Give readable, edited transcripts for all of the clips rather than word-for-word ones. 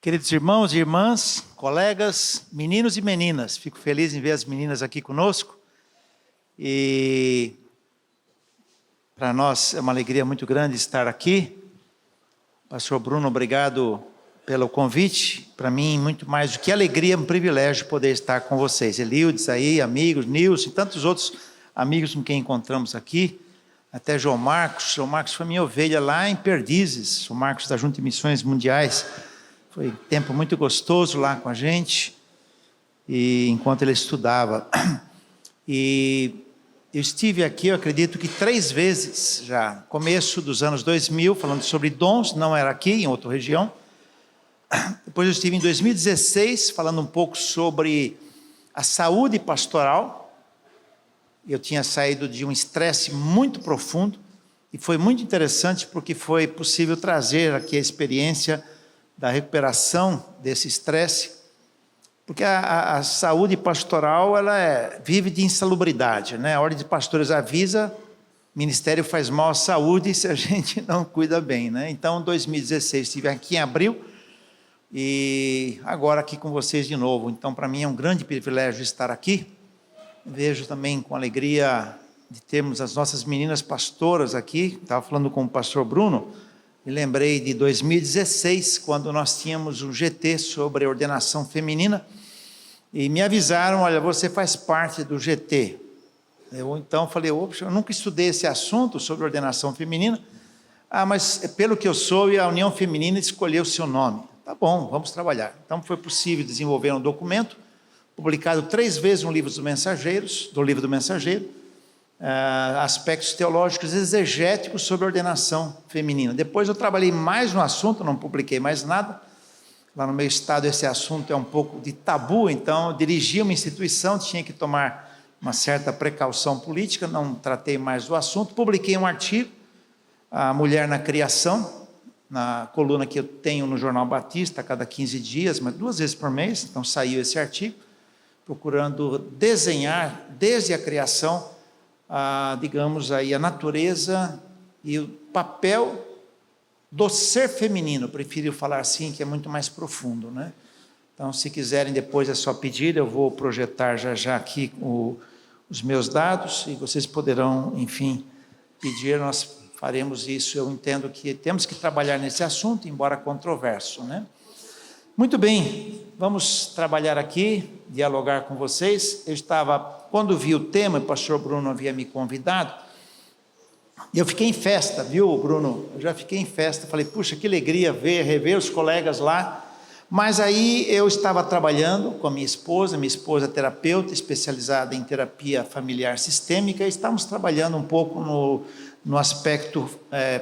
Queridos irmãos e irmãs, colegas, meninos e meninas, fico feliz em ver as meninas aqui conosco e para nós é uma alegria muito grande estar aqui. Pastor Bruno, obrigado pelo convite. Para mim, muito mais do que alegria, é um privilégio poder estar com vocês. Elildes aí, amigos, Nilson e tantos outros amigos com quem encontramos aqui. Até João Marcos foi minha ovelha lá em Perdizes, o Marcos da Junta de Missões Mundiais. Foi um tempo muito gostoso lá com a gente, e enquanto ele estudava. E eu estive aqui, eu acredito que 3 vezes já, começo dos anos 2000, falando sobre dons, não era aqui, em outra região. Depois eu estive em 2016, falando um pouco sobre a saúde pastoral. Eu tinha saído de um estresse muito profundo, e foi muito interessante porque foi possível trazer aqui a experiência da recuperação desse estresse, porque a saúde pastoral ela vive de insalubridade, né? A Ordem de Pastores avisa, o ministério faz mal à saúde se a gente não cuida bem, né? Então, em 2016 estive aqui em abril e agora aqui com vocês de novo. Então, para mim é um grande privilégio estar aqui. Vejo também com alegria de termos as nossas meninas pastoras aqui. Estava falando com o pastor Bruno. Me lembrei de 2016, quando nós tínhamos um GT sobre ordenação feminina, e me avisaram, olha, você faz parte do GT. Eu então falei, opa, eu nunca estudei esse assunto sobre ordenação feminina. Mas pelo que eu soube, a União Feminina escolheu o seu nome. Tá bom, vamos trabalhar. Então foi possível desenvolver um documento, publicado 3 vezes no livro do Mensageiro, aspectos teológicos exegéticos sobre ordenação feminina. Depois eu trabalhei mais no assunto, não publiquei mais nada. Lá no meu estado esse assunto é um pouco de tabu, então eu dirigi uma instituição, tinha que tomar uma certa precaução política, não tratei mais do assunto. Publiquei um artigo, A Mulher na Criação, na coluna que eu tenho no Jornal Batista, a cada 15 dias, mas 2 vezes por mês, então saiu esse artigo, procurando desenhar desde a criação digamos aí, a natureza e o papel do ser feminino. Eu prefiro falar assim, que é muito mais profundo, né? Então, se quiserem, depois é só pedir, eu vou projetar já aqui os meus dados, e vocês poderão, enfim, pedir, nós faremos isso. Eu entendo que temos que trabalhar nesse assunto, embora controverso, né? Muito bem, vamos trabalhar aqui, dialogar com vocês. Quando vi o tema, o pastor Bruno havia me convidado, e eu fiquei em festa, viu, Bruno? Eu já fiquei em festa, falei, puxa, que alegria rever os colegas lá. Mas aí eu estava trabalhando com a minha esposa é terapeuta, especializada em terapia familiar sistêmica, e estávamos trabalhando um pouco no aspecto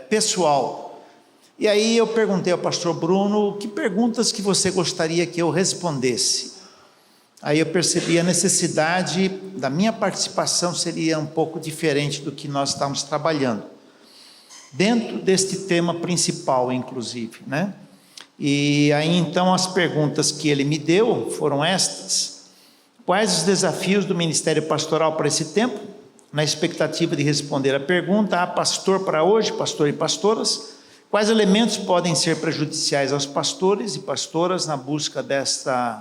pessoal. E aí eu perguntei ao pastor Bruno, que perguntas que você gostaria que eu respondesse? Aí eu percebi a necessidade da minha participação seria um pouco diferente do que nós estamos trabalhando, dentro deste tema principal, inclusive, né? E aí então as perguntas que ele me deu foram estas: quais os desafios do ministério pastoral para esse tempo? Na expectativa de responder a pergunta, há pastor para hoje, pastor e pastoras? Quais elementos podem ser prejudiciais aos pastores e pastoras na busca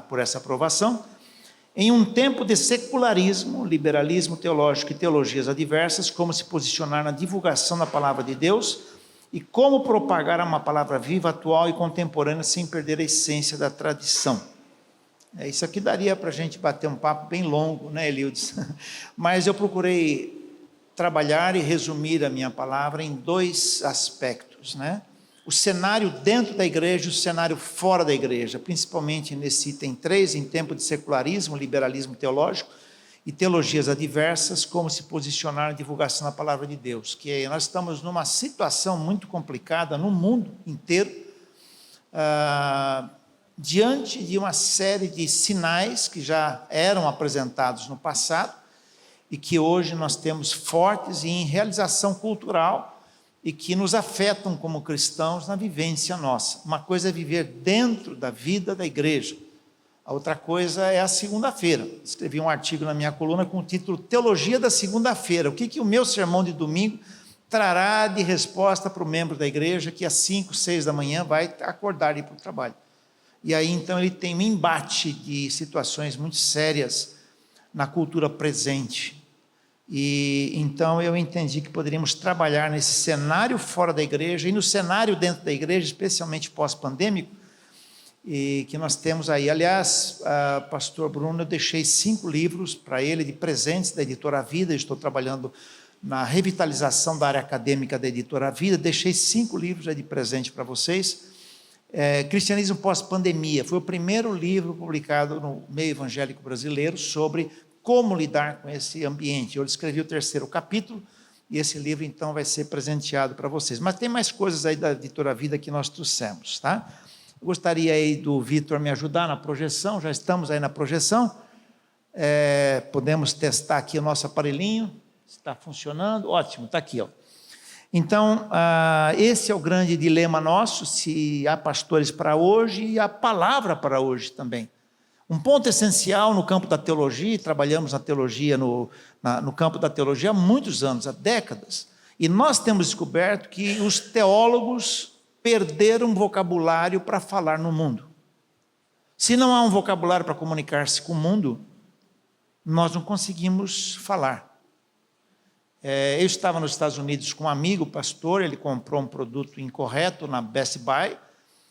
por essa aprovação? Em um tempo de secularismo, liberalismo teológico e teologias adversas, como se posicionar na divulgação da palavra de Deus e como propagar uma palavra viva, atual e contemporânea sem perder a essência da tradição. Isso aqui daria para a gente bater um papo bem longo, né, Elildes? Mas eu procurei trabalhar e resumir a minha palavra em 2 aspectos, né? O cenário dentro da igreja e o cenário fora da igreja, principalmente nesse item 3, em tempo de secularismo, liberalismo teológico e teologias adversas, como se posicionar na divulgação da palavra de Deus, que nós estamos numa situação muito complicada no mundo inteiro, diante de uma série de sinais que já eram apresentados no passado e que hoje nós temos fortes e em realização cultural, e que nos afetam como cristãos na vivência nossa. Uma coisa é viver dentro da vida da igreja, a outra coisa é a segunda-feira. Escrevi um artigo na minha coluna com o título Teologia da Segunda-feira. O que o meu sermão de domingo trará de resposta para o membro da igreja que às 5, 6 da manhã vai acordar e ir para o trabalho? E aí, então, ele tem um embate de situações muito sérias na cultura presente. E então eu entendi que poderíamos trabalhar nesse cenário fora da igreja e no cenário dentro da igreja, especialmente pós-pandêmico, e que nós temos aí. Aliás, pastor Bruno, eu deixei 5 livros para ele de presentes da Editora Vida. Eu estou trabalhando na revitalização da área acadêmica da Editora Vida. Deixei 5 livros de presente para vocês. Cristianismo pós-pandemia foi o primeiro livro publicado no meio evangélico brasileiro sobre como lidar com esse ambiente. Eu escrevi o 3º capítulo e esse livro então vai ser presenteado para vocês. Mas tem mais coisas aí da Editora Vida que nós trouxemos, tá? Eu gostaria aí do Vitor me ajudar na projeção. Já estamos aí na projeção. Podemos testar aqui o nosso aparelhinho. Está funcionando? Ótimo, está aqui, ó. Então, esse é o grande dilema nosso, se há pastores para hoje e há palavra para hoje também. Um ponto essencial no campo da teologia, trabalhamos na teologia, no campo da teologia há muitos anos, há décadas, e nós temos descoberto que os teólogos perderam vocabulário para falar no mundo. Se não há um vocabulário para comunicar-se com o mundo, nós não conseguimos falar. Eu estava nos Estados Unidos com um amigo, pastor, ele comprou um produto incorreto na Best Buy,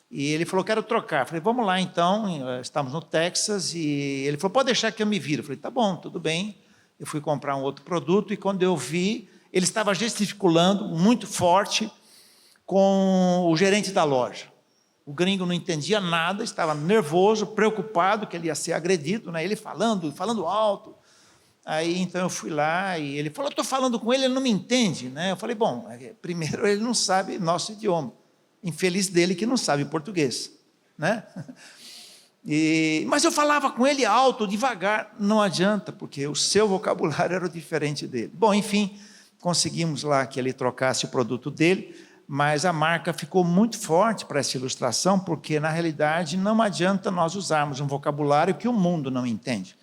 e ele falou, quero trocar. Eu falei, vamos lá então, estamos no Texas, e ele falou, pode deixar que eu me viro. Eu falei, tá bom, tudo bem. Eu fui comprar um outro produto, e quando eu vi, ele estava gesticulando muito forte com o gerente da loja. O gringo não entendia nada, estava nervoso, preocupado que ele ia ser agredido, né? Ele falando alto. Aí, então, eu fui lá e ele falou, eu estou falando com ele, ele não me entende, né? Eu falei, bom, primeiro ele não sabe nosso idioma. Infeliz dele que não sabe português, né? Mas eu falava com ele alto, devagar. Não adianta, porque o seu vocabulário era diferente dele. Bom, enfim, conseguimos lá que ele trocasse o produto dele, mas a marca ficou muito forte para essa ilustração, porque, na realidade, não adianta nós usarmos um vocabulário que o mundo não entende.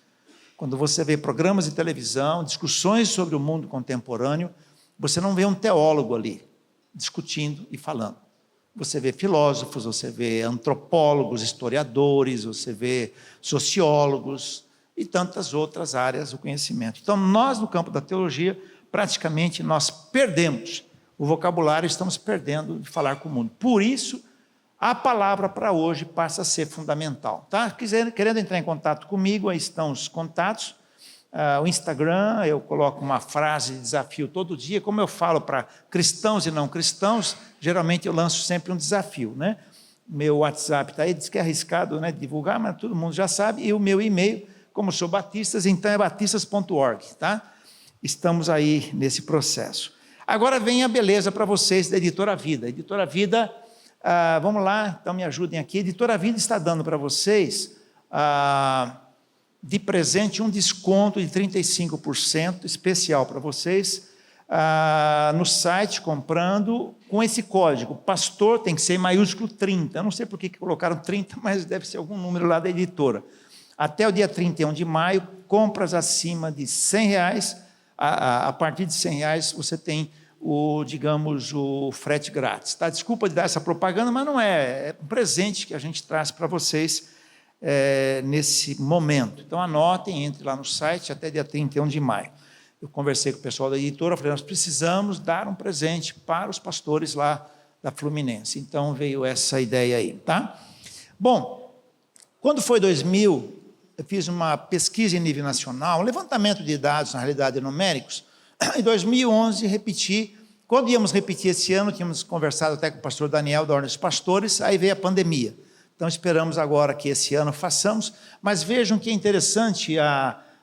Quando você vê programas de televisão, discussões sobre o mundo contemporâneo, você não vê um teólogo ali, discutindo e falando. Você vê filósofos, você vê antropólogos, historiadores, você vê sociólogos e tantas outras áreas do conhecimento. Então, nós, no campo da teologia, praticamente nós perdemos o vocabulário, estamos perdendo de falar com o mundo. Por isso, a palavra para hoje passa a ser fundamental. Tá? Querendo entrar em contato comigo, aí estão os contatos. O Instagram, eu coloco uma frase de desafio todo dia. Como eu falo para cristãos e não cristãos, geralmente eu lanço sempre um desafio, né? Meu WhatsApp está aí, diz que é arriscado, né, divulgar, mas todo mundo já sabe. E o meu e-mail, como sou batistas, então é batistas.org, tá? Estamos aí nesse processo. Agora vem a beleza para vocês da Editora Vida. Editora Vida, vamos lá, então me ajudem aqui. A Editora Vida está dando para vocês, de presente, um desconto de 35%, especial para vocês, no site, comprando, com esse código. Pastor tem que ser em maiúsculo 30. Eu não sei por que colocaram 30, mas deve ser algum número lá da editora. Até o dia 31 de maio, compras acima de R$100, a partir de R$100 você tem o frete grátis. Tá? Desculpa de dar essa propaganda, mas não é um presente que a gente traz para vocês nesse momento. Então anotem, entre lá no site até dia 31 de maio. Eu conversei com o pessoal da editora, falei, nós precisamos dar um presente para os pastores lá da Fluminense. Então veio essa ideia aí. Tá? Bom, quando foi 2000, eu fiz uma pesquisa em nível nacional, um levantamento de dados, na realidade, numéricos. Em 2011, repeti. Quando íamos repetir esse ano, tínhamos conversado até com o pastor Daniel, da Ordem dos Pastores, aí veio a pandemia. Então, esperamos agora que esse ano façamos. Mas vejam que é interessante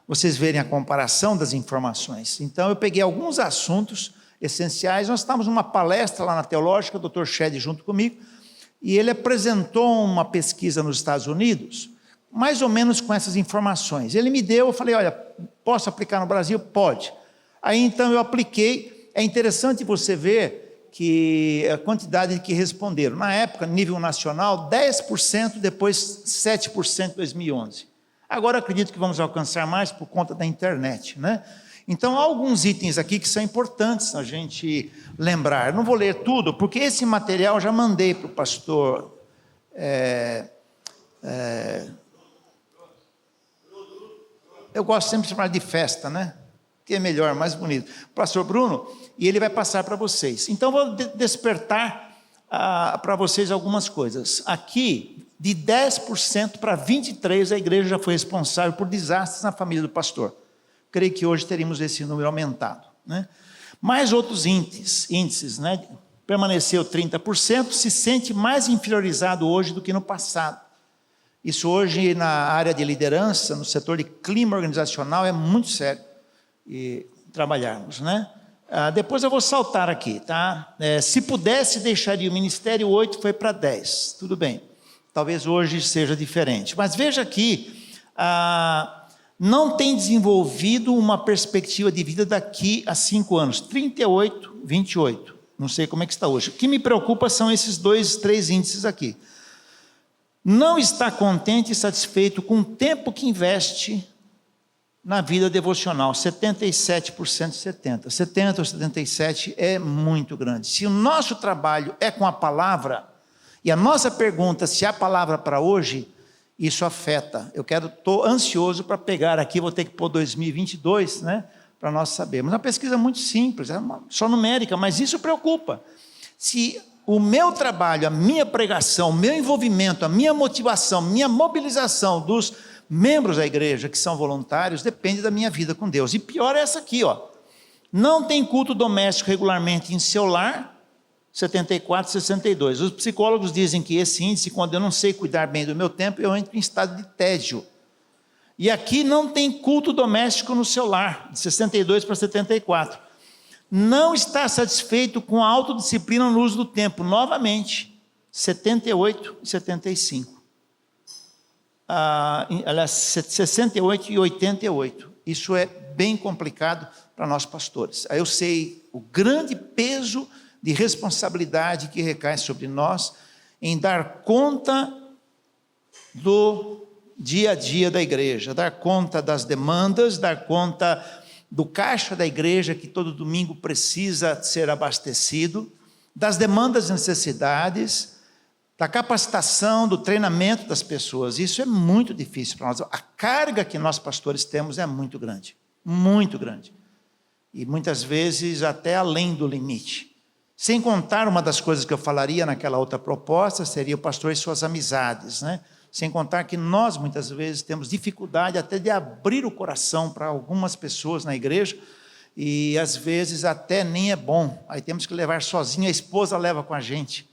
vocês verem a comparação das informações. Então, eu peguei alguns assuntos essenciais. Nós estávamos numa palestra lá na Teológica, o Dr. Shed junto comigo, e ele apresentou uma pesquisa nos Estados Unidos, mais ou menos com essas informações. Ele me deu, eu falei, olha, posso aplicar no Brasil? Pode. Aí, então, eu apliquei. É interessante você ver que a quantidade de que responderam. Na época, nível nacional, 10%, depois 7% em 2011. Agora, acredito que vamos alcançar mais por conta da internet, né? Então, há alguns itens aqui que são importantes a gente lembrar. Eu não vou ler tudo, porque esse material eu já mandei para o pastor Eu gosto sempre de chamar de festa, né? Que é melhor, mais bonito. Pastor Bruno, e ele vai passar para vocês. Então, vou despertar para vocês algumas coisas. Aqui, de 10% para 23%, a igreja já foi responsável por desastres na família do pastor. Creio que hoje teríamos esse número aumentado, né? Mais outros índices, né? Permaneceu 30%, se sente mais inferiorizado hoje do que no passado. Isso hoje na área de liderança, no setor de clima organizacional, é muito sério e trabalharmos, né? Depois eu vou saltar aqui, tá? Se pudesse, deixaria o ministério, 8 foi para 10, tudo bem. Talvez hoje seja diferente. Mas veja aqui, não tem desenvolvido uma perspectiva de vida daqui a 5 anos, 38, 28. Não sei como é que está hoje. O que me preocupa são esses 3 índices aqui. Não está contente e satisfeito com o tempo que investe na vida devocional, 77%, 70%. 70% ou 77% é muito grande. Se o nosso trabalho é com a palavra, e a nossa pergunta, se há palavra para hoje, isso afeta. Estou ansioso para pegar aqui, vou ter que pôr 2022, né? Para nós sabermos. Uma pesquisa muito simples, só numérica, mas isso preocupa. Se o meu trabalho, a minha pregação, o meu envolvimento, a minha motivação, minha mobilização dos membros da igreja que são voluntários, depende da minha vida com Deus. E pior é essa aqui, ó. Não tem culto doméstico regularmente em seu lar, 74, 62. Os psicólogos dizem que esse índice, quando eu não sei cuidar bem do meu tempo, eu entro em estado de tédio. E aqui não tem culto doméstico no seu lar, de 62 para 74. Não está satisfeito com a autodisciplina no uso do tempo, novamente, 78 e 75. Aliás, 68 e 88. Isso é bem complicado para nós pastores. Aí eu sei o grande peso de responsabilidade que recai sobre nós em dar conta do dia a dia da igreja, dar conta das demandas, dar conta do caixa da igreja que todo domingo precisa ser abastecido, das demandas e necessidades, da capacitação, do treinamento das pessoas. Isso é muito difícil para nós. A carga que nós pastores temos é muito grande, e muitas vezes até além do limite. Sem contar, uma das coisas que eu falaria naquela outra proposta seria o pastor e suas amizades, né? Sem contar que nós, muitas vezes, temos dificuldade até de abrir o coração para algumas pessoas na igreja, e às vezes até nem é bom, aí temos que levar sozinho, a esposa leva com a gente,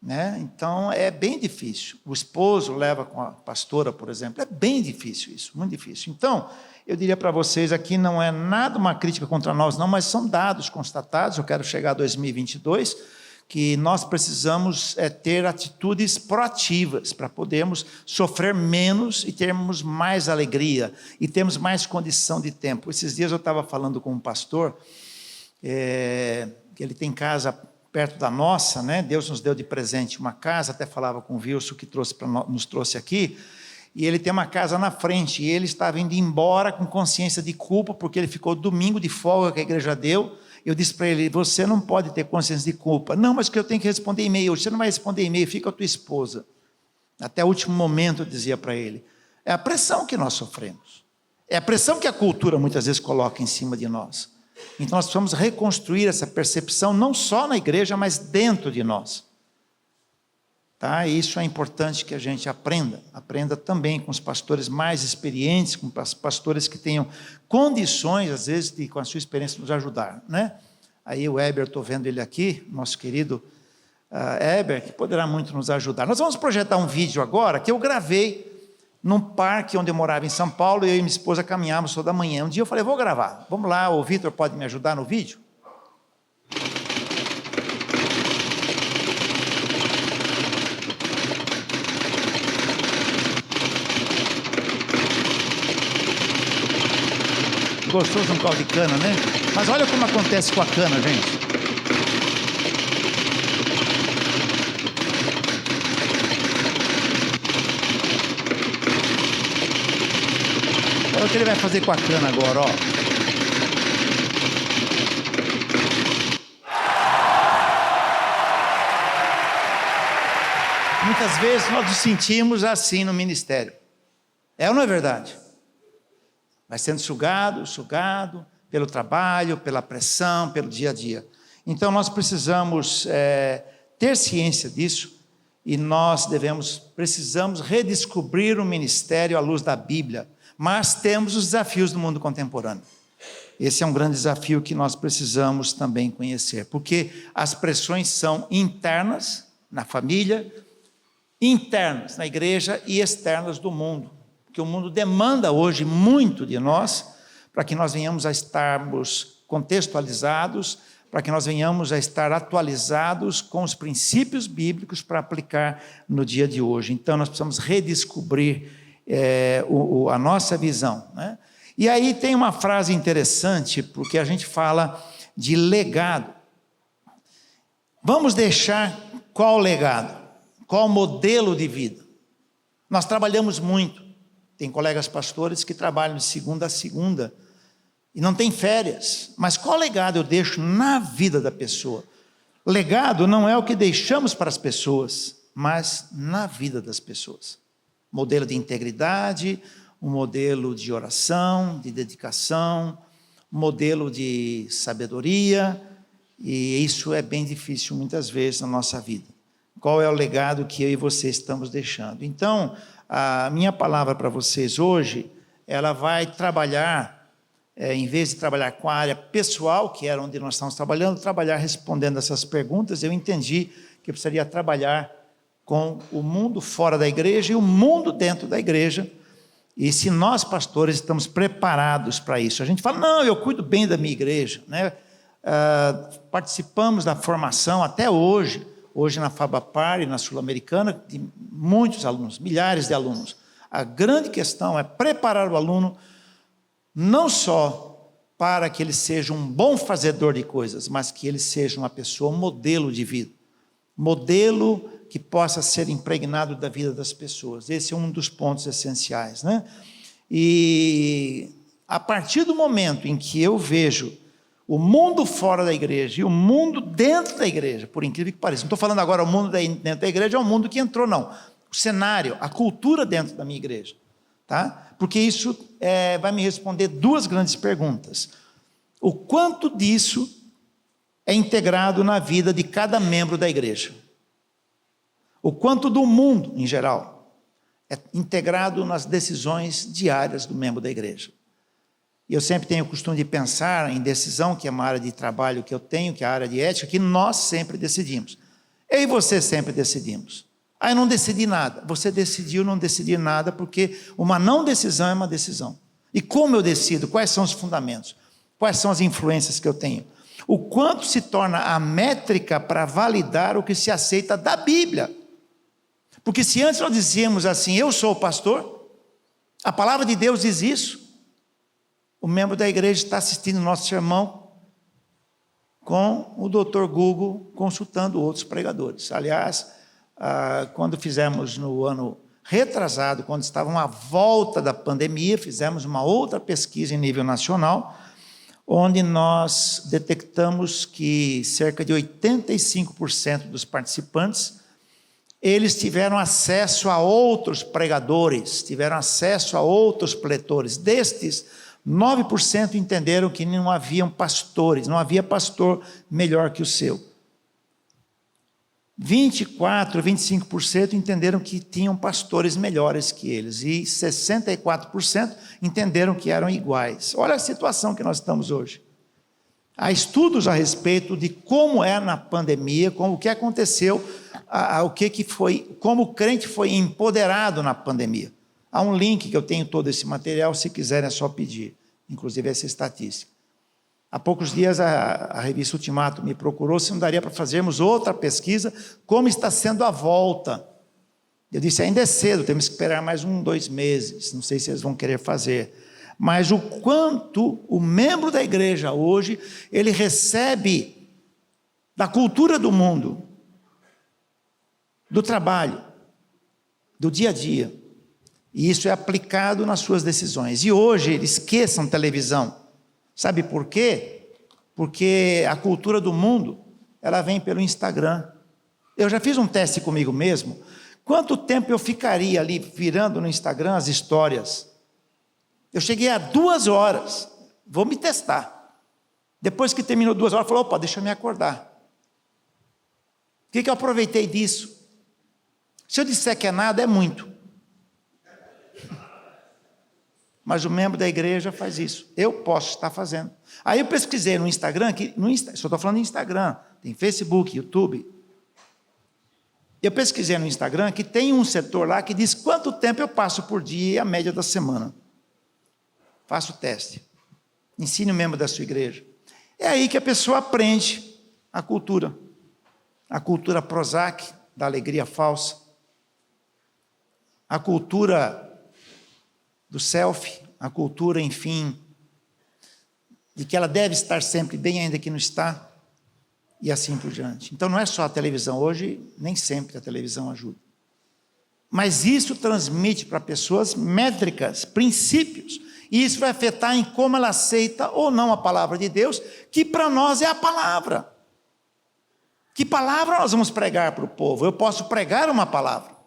né? Então é bem difícil, o esposo leva com a pastora, por exemplo, é bem difícil isso, muito difícil. Então, eu diria para vocês, aqui não é nada uma crítica contra nós não, mas são dados constatados. Eu quero chegar a 2022, que nós precisamos ter atitudes proativas para podermos sofrer menos e termos mais alegria e termos mais condição de tempo. Esses dias eu estava falando com um pastor, que ele tem casa perto da nossa, né? Deus nos deu de presente uma casa, até falava com o Wilson que nos trouxe aqui, e ele tem uma casa na frente, e ele estava indo embora com consciência de culpa, porque ele ficou domingo de folga que a igreja deu. Eu disse para ele, você não pode ter consciência de culpa. Não, mas que eu tenho que responder e-mail. Você não vai responder e-mail, fica com a tua esposa. Até o último momento eu dizia para ele. É a pressão que nós sofremos. É a pressão que a cultura muitas vezes coloca em cima de nós. Então nós precisamos reconstruir essa percepção, não só na igreja, mas dentro de nós. Tá? E isso é importante que a gente aprenda também com os pastores mais experientes, com os pastores que tenham condições, às vezes, de, com a sua experiência, nos ajudar, né? Aí o Heber, estou vendo ele aqui, nosso querido Heber, que poderá muito nos ajudar. Nós vamos projetar um vídeo agora, que eu gravei num parque onde eu morava em São Paulo, e eu e minha esposa caminhávamos toda manhã. Um dia eu falei, vou gravar, vamos lá, o Vitor pode me ajudar no vídeo? Gostoso um caldo de cana, né? Mas olha como acontece com a cana, gente. Olha o que ele vai fazer com a cana agora, ó. Não muitas vezes nós nos sentimos assim no ministério. É ou não é verdade? Vai sendo sugado pelo trabalho, pela pressão, pelo dia a dia. Então nós precisamos ter ciência disso e nós precisamos redescobrir o ministério à luz da Bíblia, mas temos os desafios do mundo contemporâneo. Esse é um grande desafio que nós precisamos também conhecer, porque as pressões são internas na família, internas na igreja e externas do mundo, porque o mundo demanda hoje muito de nós, para que nós venhamos a estarmos contextualizados, para que nós venhamos a estar atualizados com os princípios bíblicos para aplicar no dia de hoje. Então nós precisamos redescobrir a nossa visão, né? E aí tem uma frase interessante, porque a gente fala de legado. Vamos deixar qual legado? Qual modelo de vida? Nós trabalhamos muito. Tem colegas pastores que trabalham de segunda a segunda e não tem férias. Mas qual legado eu deixo na vida da pessoa? Legado não é o que deixamos para as pessoas, mas na vida das pessoas. Modelo de integridade, um modelo de oração, de dedicação, um modelo de sabedoria, e isso é bem difícil muitas vezes na nossa vida. Qual é o legado que eu e você estamos deixando? Então, a minha palavra para vocês hoje, ela vai trabalhar, em vez de trabalhar com a área pessoal, que era onde nós estamos trabalhando, trabalhar respondendo essas perguntas. Eu entendi que eu precisaria trabalhar com o mundo fora da igreja e o mundo dentro da igreja. E se nós, pastores, estamos preparados para isso. A gente fala, não, eu cuido bem da minha igreja, né? Participamos da formação até hoje na Fabapar e na Sul-Americana, de muitos alunos, milhares de alunos. A grande questão é preparar o aluno não só para que ele seja um bom fazedor de coisas, mas que ele seja uma pessoa, um modelo de vida. Modelo que possa ser impregnado da vida das pessoas. Esse é um dos pontos essenciais, né? E a partir do momento em que eu vejo o mundo fora da igreja e o mundo dentro da igreja, por incrível que pareça, não estou falando agora o mundo dentro da igreja, é o mundo que entrou, não. O cenário, a cultura dentro da minha igreja, tá? Porque isso vai me responder duas grandes perguntas. O quanto disso é integrado na vida de cada membro da igreja? O quanto do mundo, em geral, é integrado nas decisões diárias do membro da igreja? E eu sempre tenho o costume de pensar em decisão, que é uma área de trabalho que eu tenho, que é a área de ética, que nós sempre decidimos. Eu e você sempre decidimos. Eu não decidi nada. Você decidiu não decidir nada, porque uma não decisão é uma decisão. E como eu decido? Quais são os fundamentos? Quais são as influências que eu tenho? O quanto se torna a métrica para validar o que se aceita da Bíblia? Porque se antes nós dizíamos assim, eu sou o pastor, a palavra de Deus diz isso, o membro da igreja está assistindo o nosso sermão com o Dr. Google consultando outros pregadores. Aliás, quando fizemos no ano retrasado, quando estavam à volta da pandemia, fizemos uma outra pesquisa em nível nacional, onde nós detectamos que cerca de 85% dos participantes, eles tiveram acesso a outros pregadores, tiveram acesso a outros preletores. Destes, 9% entenderam que não haviam pastores, não havia pastor melhor que o seu. 24%, 25% entenderam que tinham pastores melhores que eles. E 64% entenderam que eram iguais. Olha a situação que nós estamos hoje. Há estudos a respeito de como é na pandemia, como o que aconteceu, como o crente foi empoderado na pandemia. Há um link que eu tenho todo esse material, se quiserem é só pedir, inclusive essa estatística. Há poucos dias a revista Ultimato me procurou se não daria para fazermos outra pesquisa, como está sendo a volta. Eu disse, ainda é cedo, temos que esperar mais 2 meses, não sei se eles vão querer fazer. Mas o quanto o membro da igreja hoje, ele recebe da cultura do mundo, do trabalho, do dia a dia, e isso é aplicado nas suas decisões. E hoje, esqueçam televisão. Sabe por quê? Porque a cultura do mundo, ela vem pelo Instagram. Eu já fiz um teste comigo mesmo. Quanto tempo eu ficaria ali virando no Instagram as histórias? Eu cheguei a 2 horas, vou me testar. Depois que terminou 2 horas, falou, opa, deixa eu me acordar. O que eu aproveitei disso? Se eu disser que é nada, é muito. Mas o membro da igreja faz isso. Eu posso estar fazendo. Aí eu pesquisei no Instagram, só estou falando em Instagram, tem Facebook, YouTube. Eu pesquisei no Instagram que tem um setor lá que diz quanto tempo eu passo por dia e a média da semana. Faça o teste. Ensine o membro da sua igreja. É aí que a pessoa aprende a cultura. A cultura Prozac, da alegria falsa. A cultura do selfie, a cultura, enfim, de que ela deve estar sempre bem, ainda que não está, e assim por diante. Então não é só a televisão, hoje nem sempre a televisão ajuda. Mas isso transmite para pessoas métricas, princípios, e isso vai afetar em como ela aceita ou não a palavra de Deus, que para nós é a palavra. Que palavra nós vamos pregar para o povo? Eu posso pregar uma palavra.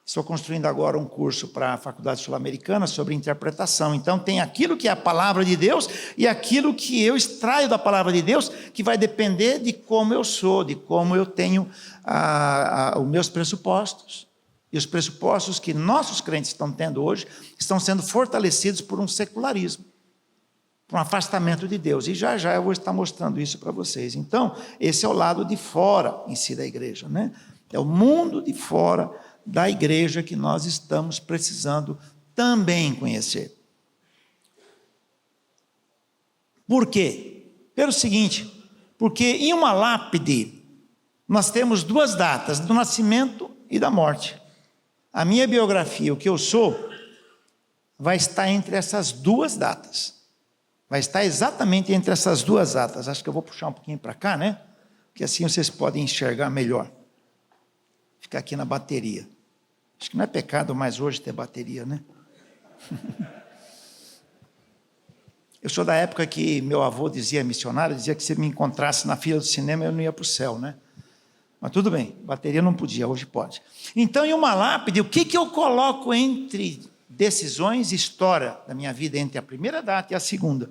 Estou construindo agora um curso para a Faculdade Sul-Americana sobre interpretação. Então tem aquilo que é a palavra de Deus e aquilo que eu extraio da palavra de Deus, que vai depender de como eu sou, de como eu tenho os meus pressupostos. E os pressupostos que nossos crentes estão tendo hoje estão sendo fortalecidos por um secularismo, por um afastamento de Deus. E já já eu vou estar mostrando isso para vocês. Então, esse é o lado de fora em si da igreja, né? É o mundo de fora da igreja que nós estamos precisando também conhecer. Por quê? Pelo seguinte, porque em uma lápide nós temos 2 datas, do nascimento e da morte. A minha biografia, o que eu sou, vai estar entre essas 2 datas. Vai estar exatamente entre essas 2 datas. Acho que eu vou puxar um pouquinho para cá, né? Porque assim vocês podem enxergar melhor. Ficar aqui na bateria. Acho que não é pecado mais hoje ter bateria, né? Eu sou da época que meu avô missionário, dizia que se me encontrasse na fila do cinema eu não ia para o céu, né? Mas tudo bem, bateria não podia, hoje pode. Então, em uma lápide, o que eu coloco entre decisões e história da minha vida, entre a primeira data e a segunda?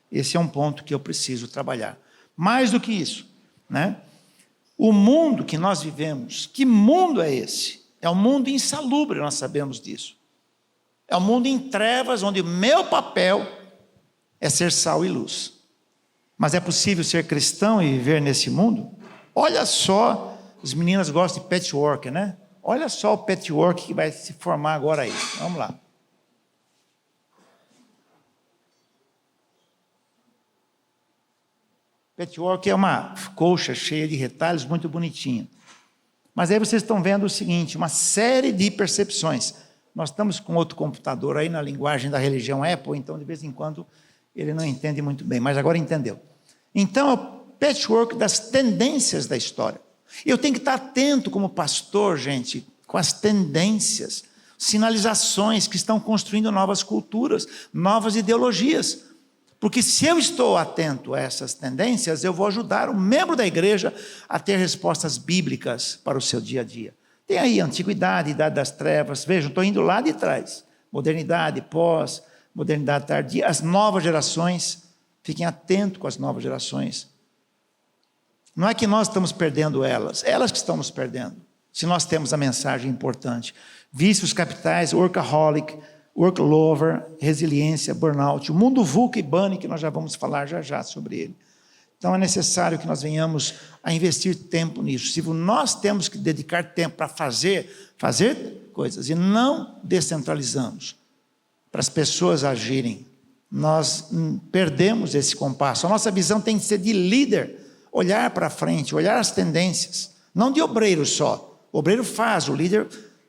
Esse é um ponto que eu preciso trabalhar. Mais do que isso, né? O mundo que nós vivemos, que mundo é esse? É um mundo insalubre, nós sabemos disso. É um mundo em trevas, onde o meu papel é ser sal e luz. Mas é possível ser cristão e viver nesse mundo? Olha só, as meninas gostam de patchwork, né? Olha só o patchwork que vai se formar agora aí. Vamos lá. Patchwork é uma colcha cheia de retalhos, muito bonitinha. Mas aí vocês estão vendo o seguinte, uma série de percepções. Nós estamos com outro computador aí na linguagem da religião Apple, então de vez em quando ele não entende muito bem, mas agora entendeu. Então é o patchwork das tendências da história. Eu tenho que estar atento como pastor, gente, com as tendências, sinalizações que estão construindo novas culturas, novas ideologias. Porque se eu estou atento a essas tendências, eu vou ajudar o membro da igreja a ter respostas bíblicas para o seu dia a dia. Tem aí a antiguidade, idade das trevas, vejam, estou indo lá de trás. Modernidade, pós-modernidade tardia, as novas gerações, fiquem atentos com as novas gerações. Não é que nós estamos perdendo elas que estão nos perdendo, se nós temos a mensagem importante. Vícios capitais, workaholic, work lover, resiliência, burnout, o mundo VUCA e BANI, que nós já vamos falar já sobre ele. Então é necessário que nós venhamos a investir tempo nisso. Se nós temos que dedicar tempo para fazer coisas e não descentralizamos para as pessoas agirem, nós perdemos esse compasso. A nossa visão tem que ser de líder, olhar para frente, olhar as tendências, não de obreiro só. O obreiro faz, o líder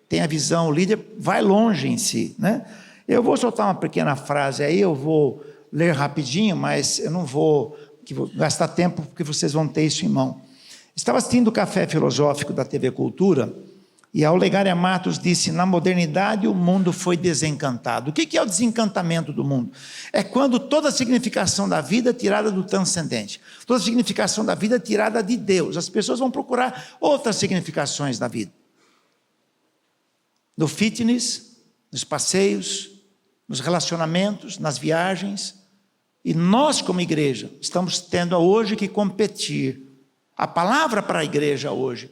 tem a visão, o líder vai longe em si, né? Eu vou soltar uma pequena frase aí, eu vou ler rapidinho, mas eu não vou gastar tempo, porque vocês vão ter isso em mão. Estava assistindo o Café Filosófico da TV Cultura, e a Olegária Matos disse, na modernidade o mundo foi desencantado. O que é o desencantamento do mundo? É quando toda a significação da vida é tirada do transcendente, toda a significação da vida é tirada de Deus. As pessoas vão procurar outras significações da vida. no fitness, nos passeios, nos relacionamentos, nas viagens. E nós, como igreja, estamos tendo hoje que competir. A palavra para a igreja hoje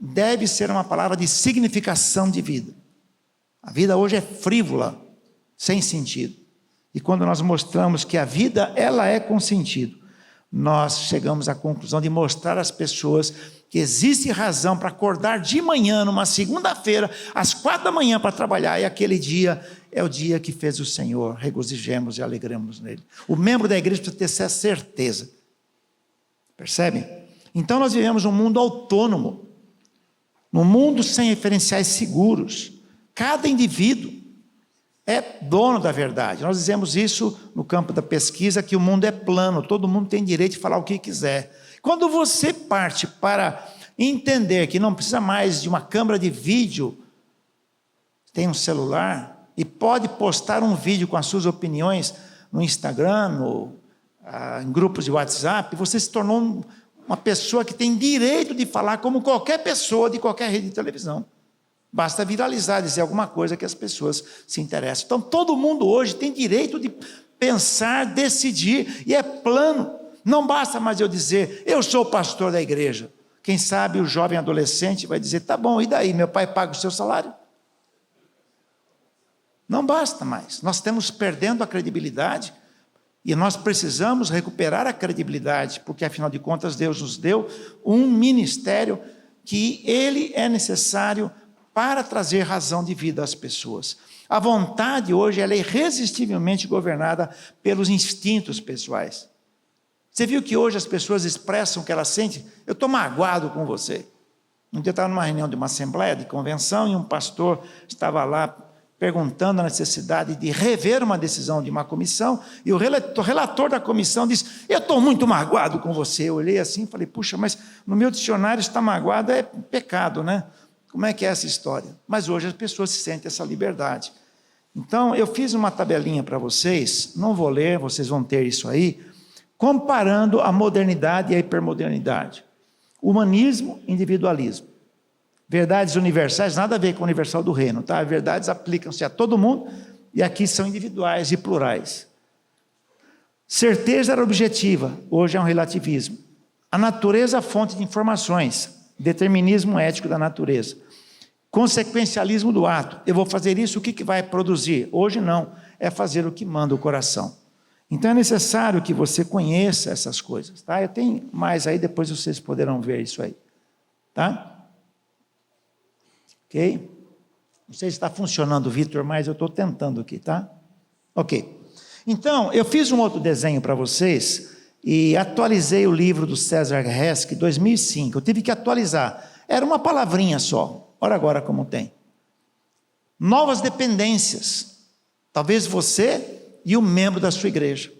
deve ser uma palavra de significação de vida. A vida hoje é frívola, sem sentido. E quando nós mostramos que a vida, ela é com sentido, nós chegamos à conclusão de mostrar às pessoas que existe razão para acordar de manhã, numa segunda-feira, às 4 da manhã para trabalhar, e aquele dia é o dia que fez o Senhor, regozijemos e alegremos nele. O membro da igreja precisa ter essa certeza. Percebem? Então nós vivemos um mundo autônomo, num mundo sem referenciais seguros. Cada indivíduo é dono da verdade. Nós dizemos isso no campo da pesquisa, que o mundo é plano, todo mundo tem direito de falar o que quiser. Quando você parte para entender que não precisa mais de uma câmera de vídeo, tem um celular e pode postar um vídeo com as suas opiniões no Instagram, em grupos de WhatsApp, você se tornou uma pessoa que tem direito de falar como qualquer pessoa de qualquer rede de televisão. Basta viralizar, dizer alguma coisa que as pessoas se interessam. Então, todo mundo hoje tem direito de pensar, decidir, e é plano. Não basta mais eu dizer, eu sou o pastor da igreja. Quem sabe o jovem adolescente vai dizer, tá bom, e daí? Meu pai paga o seu salário? Não basta mais. Nós estamos perdendo a credibilidade e nós precisamos recuperar a credibilidade, porque afinal de contas Deus nos deu um ministério que ele é necessário para trazer razão de vida às pessoas. A vontade hoje ela é irresistivelmente governada pelos instintos pessoais. Você viu que hoje as pessoas expressam o que elas sentem? Eu estou magoado com você. Um dia eu estava numa reunião de uma assembleia, de convenção, e um pastor estava lá perguntando a necessidade de rever uma decisão de uma comissão, e o relator da comissão disse, eu estou muito magoado com você. Eu olhei assim e falei, puxa, mas no meu dicionário estar magoado é pecado, né? Como é que é essa história? Mas hoje as pessoas se sentem essa liberdade. Então, eu fiz uma tabelinha para vocês, não vou ler, vocês vão ter isso aí, comparando a modernidade e a hipermodernidade. Humanismo, individualismo. Verdades universais, nada a ver com o universal do reino, tá? Verdades aplicam-se a todo mundo e aqui são individuais e plurais. Certeza era objetiva, hoje é um relativismo. A natureza, fonte de informações, determinismo ético da natureza. Consequencialismo do ato, eu vou fazer isso, o que vai produzir? Hoje não, é fazer o que manda o coração. Então é necessário que você conheça essas coisas, tá? Eu tenho mais aí, depois vocês poderão ver isso aí, tá? Ok? Não sei se está funcionando, Vitor, mas eu estou tentando aqui, tá? Ok. Então, eu fiz um outro desenho para vocês e atualizei o livro do César Hesque, 2005. Eu tive que atualizar. Era uma palavrinha só. Olha agora como tem. Novas dependências. Talvez você e o membro da sua igreja.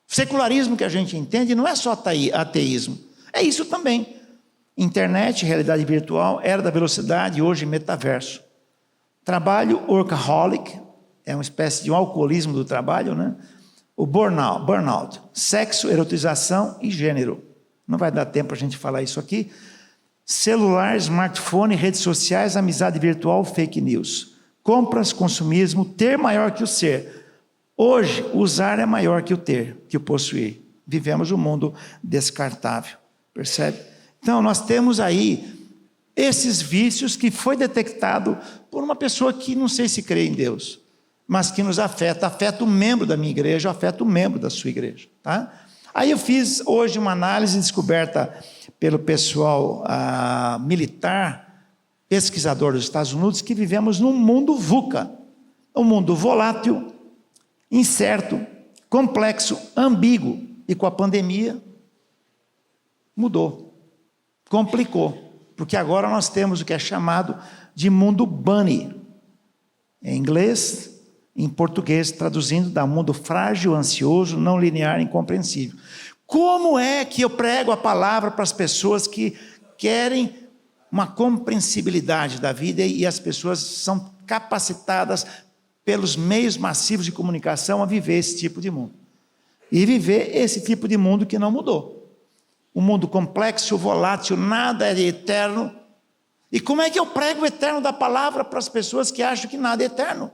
Secularismo que a gente entende não é só ateísmo. É isso também. Internet, realidade virtual, era da velocidade, hoje metaverso. Trabalho workaholic, é uma espécie de um alcoolismo do trabalho, né? O burnout, sexo, erotização e gênero. Não vai dar tempo a gente falar isso aqui. Celular, smartphone, redes sociais, amizade virtual, fake news. Compras, consumismo, ter maior que o ser. Hoje, usar é maior que o ter, que o possuir. Vivemos um mundo descartável, percebe? Então, nós temos aí esses vícios que foi detectado por uma pessoa que não sei se crê em Deus, mas que nos afeta o membro da minha igreja, afeta o membro da sua igreja, tá? Aí eu fiz hoje uma análise descoberta pelo pessoal militar, pesquisador dos Estados Unidos, que vivemos num mundo VUCA, um mundo volátil, incerto, complexo, ambíguo, e com a pandemia mudou, complicou, porque agora nós temos o que é chamado de mundo bunny, em inglês, em português, traduzindo, dá mundo frágil, ansioso, não linear, incompreensível. Como é que eu prego a palavra para as pessoas que querem uma compreensibilidade da vida e as pessoas são capacitadas pelos meios massivos de comunicação a viver esse tipo de mundo? E viver esse tipo de mundo que não mudou. Um mundo complexo, volátil, nada é eterno. E como é que eu prego o eterno da palavra para as pessoas que acham que nada é eterno?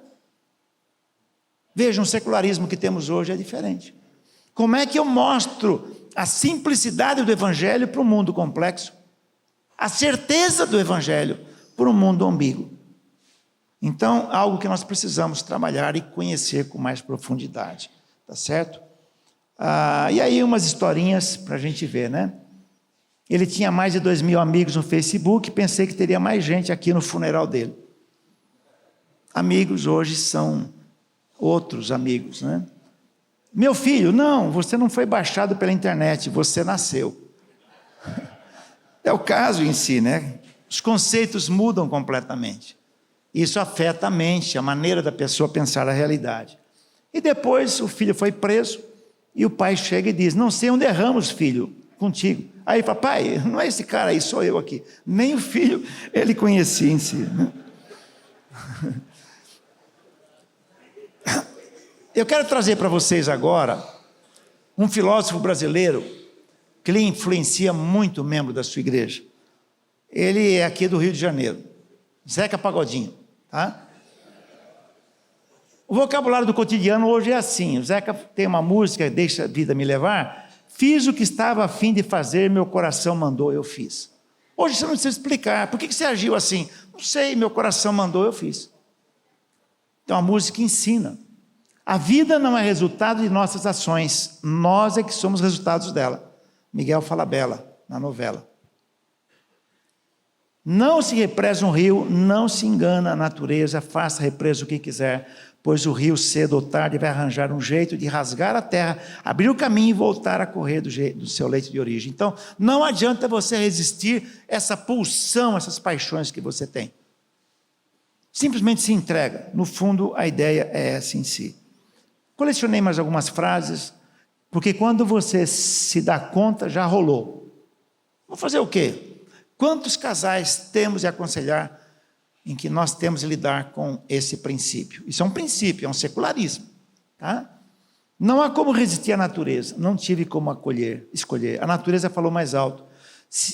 Vejam, o secularismo que temos hoje é diferente. Como é que eu mostro a simplicidade do evangelho para um mundo complexo? A certeza do evangelho para um mundo ambíguo? Então, algo que nós precisamos trabalhar e conhecer com mais profundidade, tá certo? E aí umas historinhas para a gente ver, né? Ele tinha mais de 2.000 amigos no Facebook, pensei que teria mais gente aqui no funeral dele. Amigos hoje são outros amigos, né? Meu filho, não, você não foi baixado pela internet, você nasceu. É o caso em si, né? Os conceitos mudam completamente. Isso afeta a mente, a maneira da pessoa pensar a realidade. E depois o filho foi preso, e o pai chega e diz, não sei onde erramos, filho, contigo. Aí ele fala, pai, não é esse cara aí, sou eu aqui. Nem o filho ele conhecia em si, né? Eu quero trazer para vocês agora um filósofo brasileiro que lhe influencia muito membro da sua igreja. Ele é aqui do Rio de Janeiro, Zeca Pagodinho, tá? O vocabulário do cotidiano hoje é assim, o Zeca tem uma música, Deixa a Vida Me Levar, fiz o que estava a fim de fazer, meu coração mandou, eu fiz. Hoje você não precisa explicar, por que você agiu assim? Não sei, meu coração mandou, eu fiz. Então a música ensina. A vida não é resultado de nossas ações, nós é que somos resultados dela. Miguel Falabella, na novela. Não se represa um rio, não se engana a natureza, faça represa o que quiser, pois o rio cedo ou tarde vai arranjar um jeito de rasgar a terra, abrir o caminho e voltar a correr do seu leito de origem. Então, não adianta você resistir essa pulsão, essas paixões que você tem. Simplesmente se entrega. No fundo, a ideia é essa em si. Colecionei mais algumas frases, porque quando você se dá conta, já rolou. Vou fazer o quê? Quantos casais temos de aconselhar em que nós temos de lidar com esse princípio? Isso é um princípio, é um secularismo, tá? Não há como resistir à natureza, não tive como escolher. A natureza falou mais alto.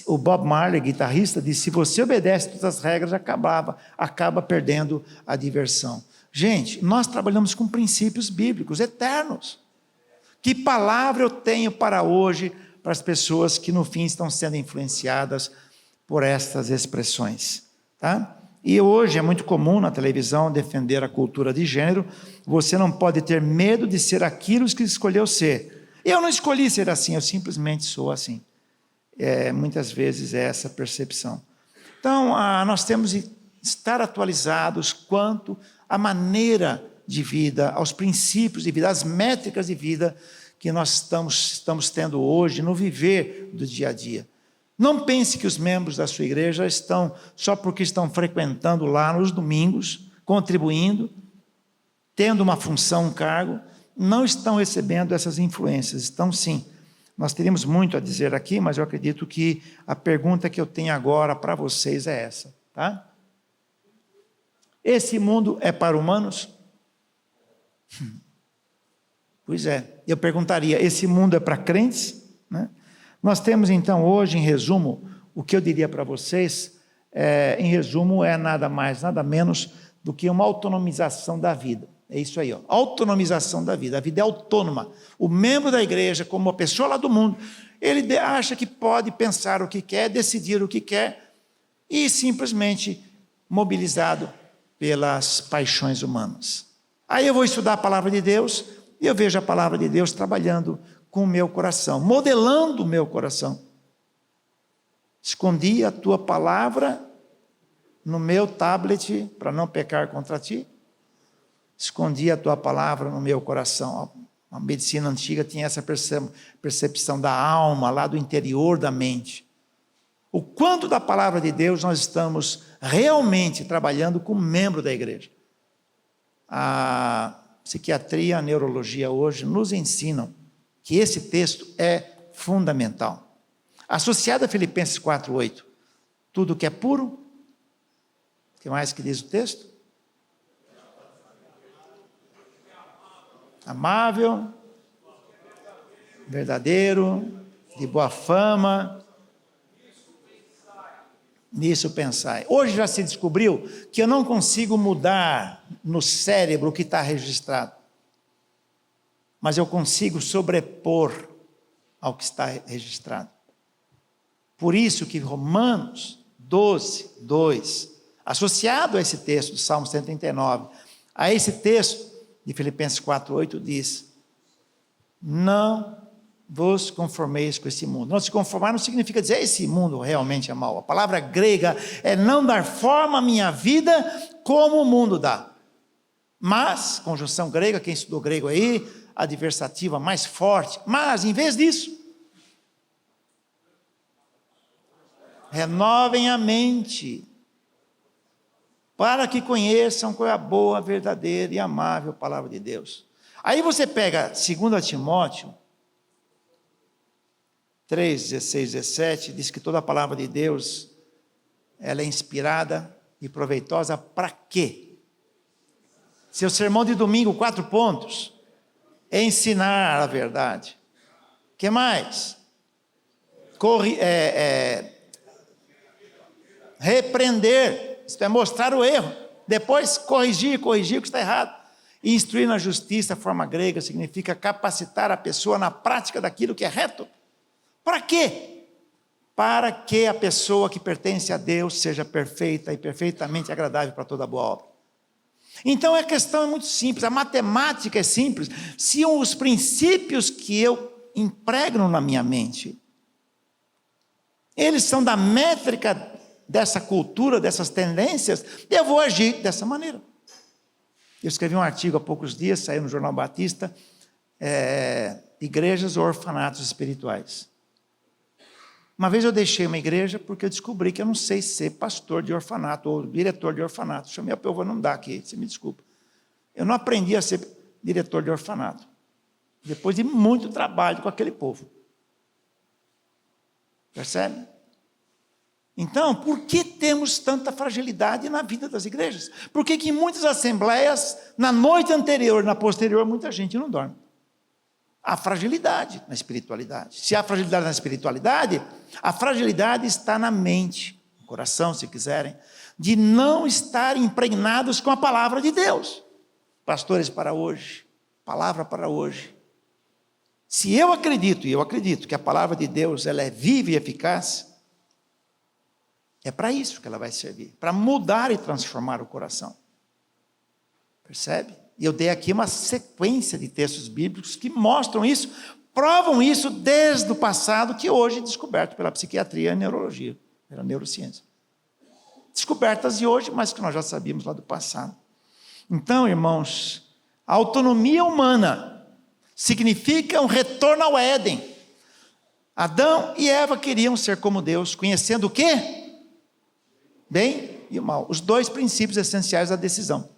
O Bob Marley, guitarrista, disse, se você obedece todas as regras, acaba perdendo a diversão. Gente, nós trabalhamos com princípios bíblicos eternos. Que palavra eu tenho para hoje, para as pessoas que no fim estão sendo influenciadas por estas expressões, tá? E hoje é muito comum na televisão defender a cultura de gênero, você não pode ter medo de ser aquilo que escolheu ser. Eu não escolhi ser assim, eu simplesmente sou assim. Muitas vezes é essa percepção. Então, nós temos de estar atualizados quanto à maneira de vida, aos princípios de vida, às métricas de vida que nós estamos tendo hoje no viver do dia a dia. Não pense que os membros da sua igreja estão, só porque estão frequentando lá nos domingos, contribuindo, tendo uma função, um cargo, não estão recebendo essas influências, estão sim. Nós teríamos muito a dizer aqui, mas eu acredito que a pergunta que eu tenho agora para vocês é essa, tá? Esse mundo é para humanos? Pois é, eu perguntaria, esse mundo é para crentes? Né? Nós temos então hoje, em resumo, o que eu diria para vocês, em resumo, é nada mais, nada menos do que uma autonomização da vida. É isso aí, ó, autonomização da vida. A vida é autônoma. O membro da igreja, como uma pessoa lá do mundo, ele acha que pode pensar o que quer, decidir o que quer, e simplesmente mobilizado pelas paixões humanas. Aí eu vou estudar a palavra de Deus, e eu vejo a palavra de Deus trabalhando com o meu coração, modelando o meu coração. Escondi a tua palavra no meu tablet para não pecar contra ti. Escondi a tua palavra no meu coração. A medicina antiga tinha essa percepção da alma, lá do interior da mente. O quanto da palavra de Deus nós estamos realmente trabalhando como membro da igreja. A psiquiatria, a neurologia hoje nos ensinam que esse texto é fundamental. Associado a Filipenses 4:8, tudo que é puro, o que mais que diz o texto? Amável, verdadeiro, de boa fama, Nisso pensai. Hoje já se descobriu que eu não consigo mudar no cérebro o que está registrado, mas eu consigo sobrepor ao que está registrado. Por isso que Romanos 12, 2, associado a esse texto do Salmo 139, a esse texto de Filipenses 4, 8, diz: não vos conformeis com esse mundo. Não se conformar não significa dizer esse mundo realmente é mau. A palavra grega é não dar forma à minha vida como o mundo dá. Mas, conjunção grega, quem estudou grego aí, adversativa mais forte, mas em vez disso, renovem a mente, para que conheçam qual é a boa, verdadeira e amável palavra de Deus. Aí você pega 2 Timóteo 3, 16, 17, diz que toda a palavra de Deus, ela é inspirada e proveitosa para quê? Seu sermão de domingo, 4 pontos, é ensinar a verdade. O que mais? Repreender, isso é mostrar o erro, depois corrigir o que está errado. E instruir na justiça, a forma grega, significa capacitar a pessoa na prática daquilo que é reto. Para quê? Para que a pessoa que pertence a Deus seja perfeita e perfeitamente agradável para toda boa obra. Então a questão é muito simples, a matemática é simples. Se os princípios que eu impregno na minha mente, eles são da métrica dessa cultura, dessas tendências, eu vou agir dessa maneira. Eu escrevi um artigo há poucos dias, saiu no Jornal Batista, igrejas ou orfanatos espirituais. Uma vez eu deixei uma igreja porque eu descobri que eu não sei ser pastor de orfanato ou diretor de orfanato. Chamei a povo, não dá aqui, você me desculpa. Eu não aprendi a ser diretor de orfanato, depois de muito trabalho com aquele povo. Percebe? Então, por que temos tanta fragilidade na vida das igrejas? Por que em muitas assembleias, na noite anterior, na posterior, muita gente não dorme? Há fragilidade na espiritualidade. Se há fragilidade na espiritualidade, a fragilidade está na mente, no coração, se quiserem, de não estar impregnados com a palavra de Deus. Pastores para hoje, palavra para hoje. Se eu acredito, e eu acredito que a palavra de Deus ela é viva e eficaz, é para isso que ela vai servir, para mudar e transformar o coração. Percebe? E eu dei aqui uma sequência de textos bíblicos que mostram isso, provam isso desde o passado, que hoje é descoberto pela psiquiatria e neurologia, pela neurociência. Descobertas de hoje, mas que nós já sabíamos lá do passado. Então, irmãos, a autonomia humana significa um retorno ao Éden. Adão e Eva queriam ser como Deus, conhecendo o quê? Bem e o mal, os dois princípios essenciais da decisão.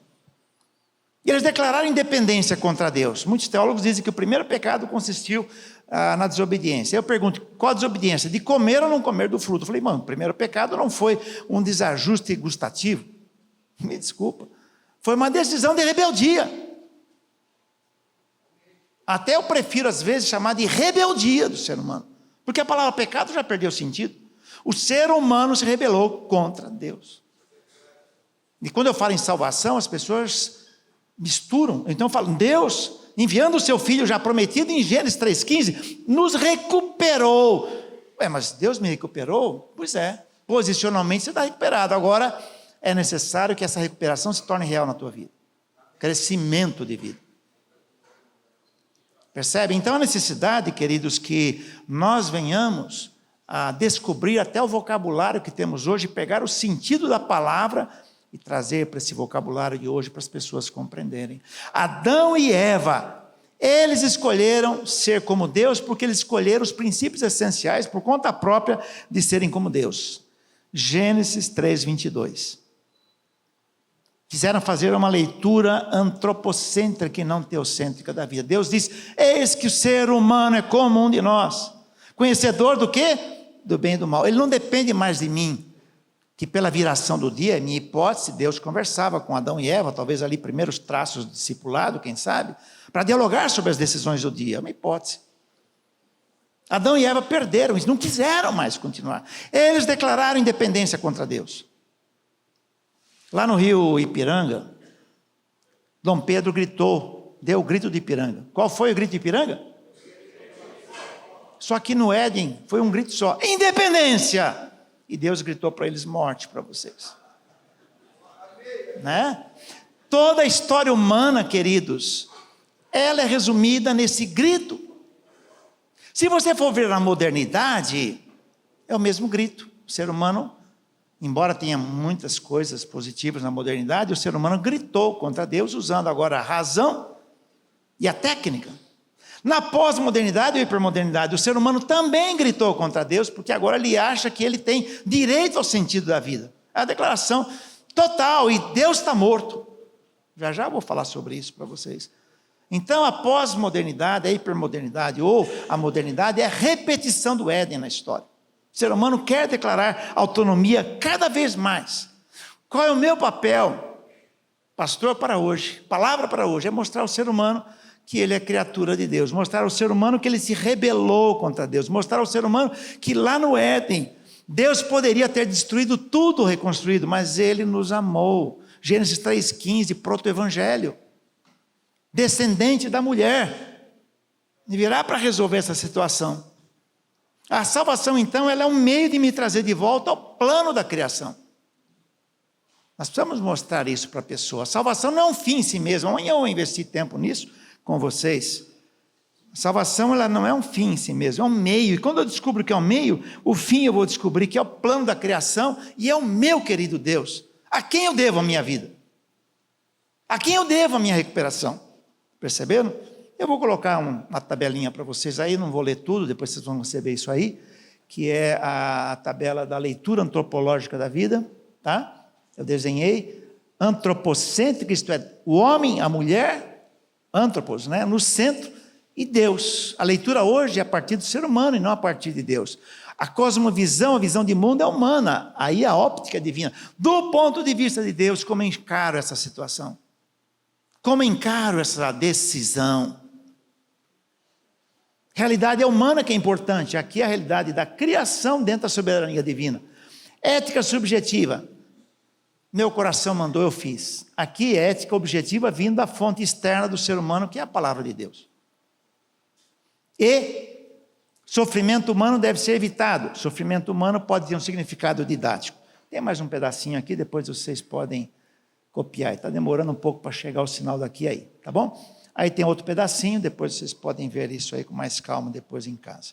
E eles declararam independência contra Deus. Muitos teólogos dizem que o primeiro pecado consistiu na desobediência. Eu pergunto, qual a desobediência? De comer ou não comer do fruto? Eu falei, mano, o primeiro pecado não foi um desajuste gustativo. Me desculpa. Foi uma decisão de rebeldia. Até eu prefiro, às vezes, chamar de rebeldia do ser humano. Porque a palavra pecado já perdeu sentido. O ser humano se rebelou contra Deus. E quando eu falo em salvação, as pessoas misturam. Então falam, Deus, enviando o seu Filho já prometido em Gênesis 3,15, nos recuperou. Mas Deus me recuperou? Pois é, posicionalmente você está recuperado. Agora é necessário que essa recuperação se torne real na tua vida. Crescimento de vida. Percebe? Então a necessidade, queridos, que nós venhamos a descobrir até o vocabulário que temos hoje, pegar o sentido da palavra e trazer para esse vocabulário de hoje para as pessoas compreenderem. Adão e Eva, eles escolheram ser como Deus porque eles escolheram os princípios essenciais por conta própria de serem como Deus. Gênesis 3:22. Quiseram fazer uma leitura antropocêntrica e não teocêntrica da vida. Deus diz, eis que o ser humano é como um de nós. Conhecedor do quê? Do bem e do mal. Ele não depende mais de mim. Que pela viração do dia, minha hipótese, Deus conversava com Adão e Eva, talvez ali primeiros traços de discipulado, quem sabe, para dialogar sobre as decisões do dia. É uma hipótese. Adão e Eva perderam, eles não quiseram mais continuar. Eles declararam independência contra Deus. Lá no rio Ipiranga, Dom Pedro gritou, deu o grito de Ipiranga. Qual foi o grito de Ipiranga? Só que no Éden foi um grito só, independência! E Deus gritou para eles, morte para vocês. Né? Toda a história humana, queridos, ela é resumida nesse grito. Se você for ver na modernidade, é o mesmo grito. O ser humano, embora tenha muitas coisas positivas na modernidade, o ser humano gritou contra Deus, usando agora a razão e a técnica. Na pós-modernidade ou hipermodernidade, o ser humano também gritou contra Deus, porque agora ele acha que ele tem direito ao sentido da vida. É a declaração total, e Deus está morto. Já já vou falar sobre isso para vocês. Então, a pós-modernidade, a hipermodernidade ou a modernidade é a repetição do Éden na história. O ser humano quer declarar autonomia cada vez mais. Qual é o meu papel, pastor, para hoje? Palavra para hoje é mostrar ao ser humano que ele é criatura de Deus, mostrar ao ser humano que ele se rebelou contra Deus, mostrar ao ser humano que lá no Éden, Deus poderia ter destruído tudo, reconstruído, mas ele nos amou. Gênesis 3,15, proto-evangelho. Descendente da mulher, virá para resolver essa situação. A salvação, então, ela é um meio de me trazer de volta ao plano da criação. Nós precisamos mostrar isso para a pessoa. A salvação não é um fim em si mesmo. Amanhã eu vou investir tempo nisso com vocês. A salvação, ela não é um fim em si mesmo, é um meio. E quando eu descubro que é um meio, o fim eu vou descobrir que é o plano da criação e é o meu querido Deus. A quem eu devo a minha vida? A quem eu devo a minha recuperação? Perceberam? Eu vou colocar uma tabelinha para vocês aí, não vou ler tudo, depois vocês vão receber isso aí, que é a tabela da leitura antropológica da vida, tá? Eu desenhei antropocêntrica, isto é, o homem, a mulher, antropos, né? No centro, e Deus. A leitura hoje é a partir do ser humano e não a partir de Deus. A cosmovisão, a visão de mundo é humana, aí a óptica é divina. Do ponto de vista de Deus, como eu encaro essa situação? Como eu encaro essa decisão? Realidade é humana que é importante, aqui é a realidade da criação dentro da soberania divina. Ética subjetiva, meu coração mandou, eu fiz. Aqui é ética objetiva vindo da fonte externa do ser humano, que é a palavra de Deus. E sofrimento humano deve ser evitado. Sofrimento humano pode ter um significado didático. Tem mais um pedacinho aqui, depois vocês podem copiar. Está demorando um pouco para chegar o sinal daqui aí, tá bom? Aí tem outro pedacinho, depois vocês podem ver isso aí com mais calma depois em casa.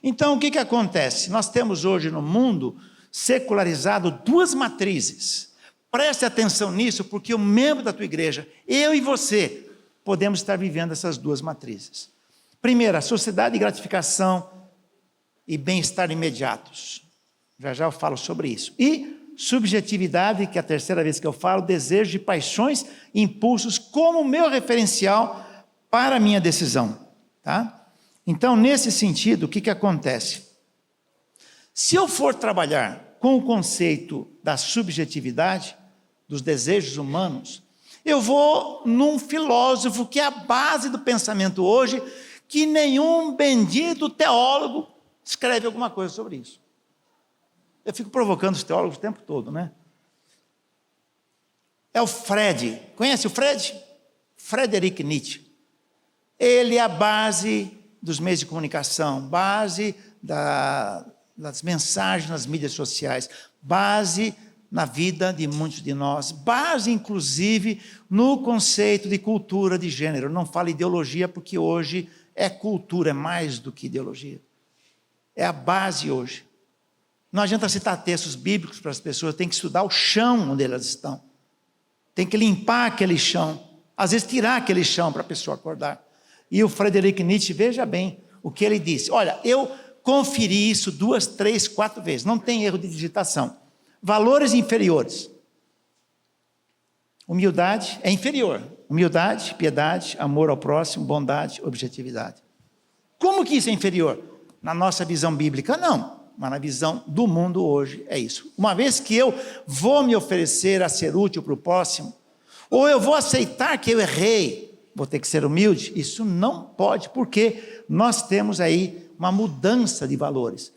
Então, o que acontece? Nós temos hoje no mundo secularizado duas matrizes. Preste atenção nisso, porque o membro da tua igreja, eu e você, podemos estar vivendo essas duas matrizes. Primeiro, a sociedade de gratificação e bem-estar imediatos. Já eu falo sobre isso. E subjetividade, que é a terceira vez que eu falo, desejo de paixões e impulsos como meu referencial para a minha decisão. Tá? Então, nesse sentido, o que acontece? Se eu for trabalhar com o conceito da subjetividade, dos desejos humanos, eu vou num filósofo que é a base do pensamento hoje, que nenhum bendito teólogo escreve alguma coisa sobre isso. Eu fico provocando os teólogos o tempo todo, né? É o Fred. Conhece o Fred? Friedrich Nietzsche. Ele é a base dos meios de comunicação, base das mensagens nas mídias sociais, base na vida de muitos de nós, base inclusive no conceito de cultura de gênero. Não falo ideologia porque hoje é cultura, é mais do que ideologia. É a base hoje. Não adianta citar textos bíblicos para as pessoas, tem que estudar o chão onde elas estão. Tem que limpar aquele chão, às vezes tirar aquele chão para a pessoa acordar. E o Friedrich Nietzsche, veja bem o que ele disse. Olha, eu conferi isso 2, 3, 4 vezes, não tem erro de digitação. Valores inferiores. Humildade é inferior. Humildade, piedade, amor ao próximo, bondade, objetividade. Como que isso é inferior? Na nossa visão bíblica, não. Mas na visão do mundo hoje é isso. Uma vez que eu vou me oferecer a ser útil para o próximo, ou eu vou aceitar que eu errei, vou ter que ser humilde, isso não pode, porque nós temos aí uma mudança de valores.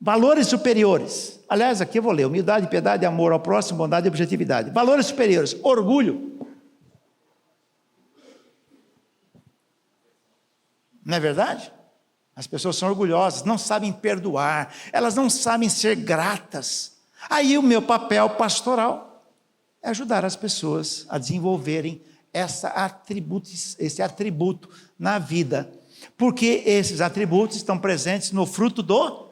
Valores superiores. Aliás, aqui eu vou ler: humildade, piedade, amor ao próximo, bondade e objetividade. Valores superiores: orgulho. Não é verdade? As pessoas são orgulhosas, não sabem perdoar, elas não sabem ser gratas. Aí o meu papel pastoral é ajudar as pessoas a desenvolverem esse atributo na vida. Porque esses atributos estão presentes no fruto do...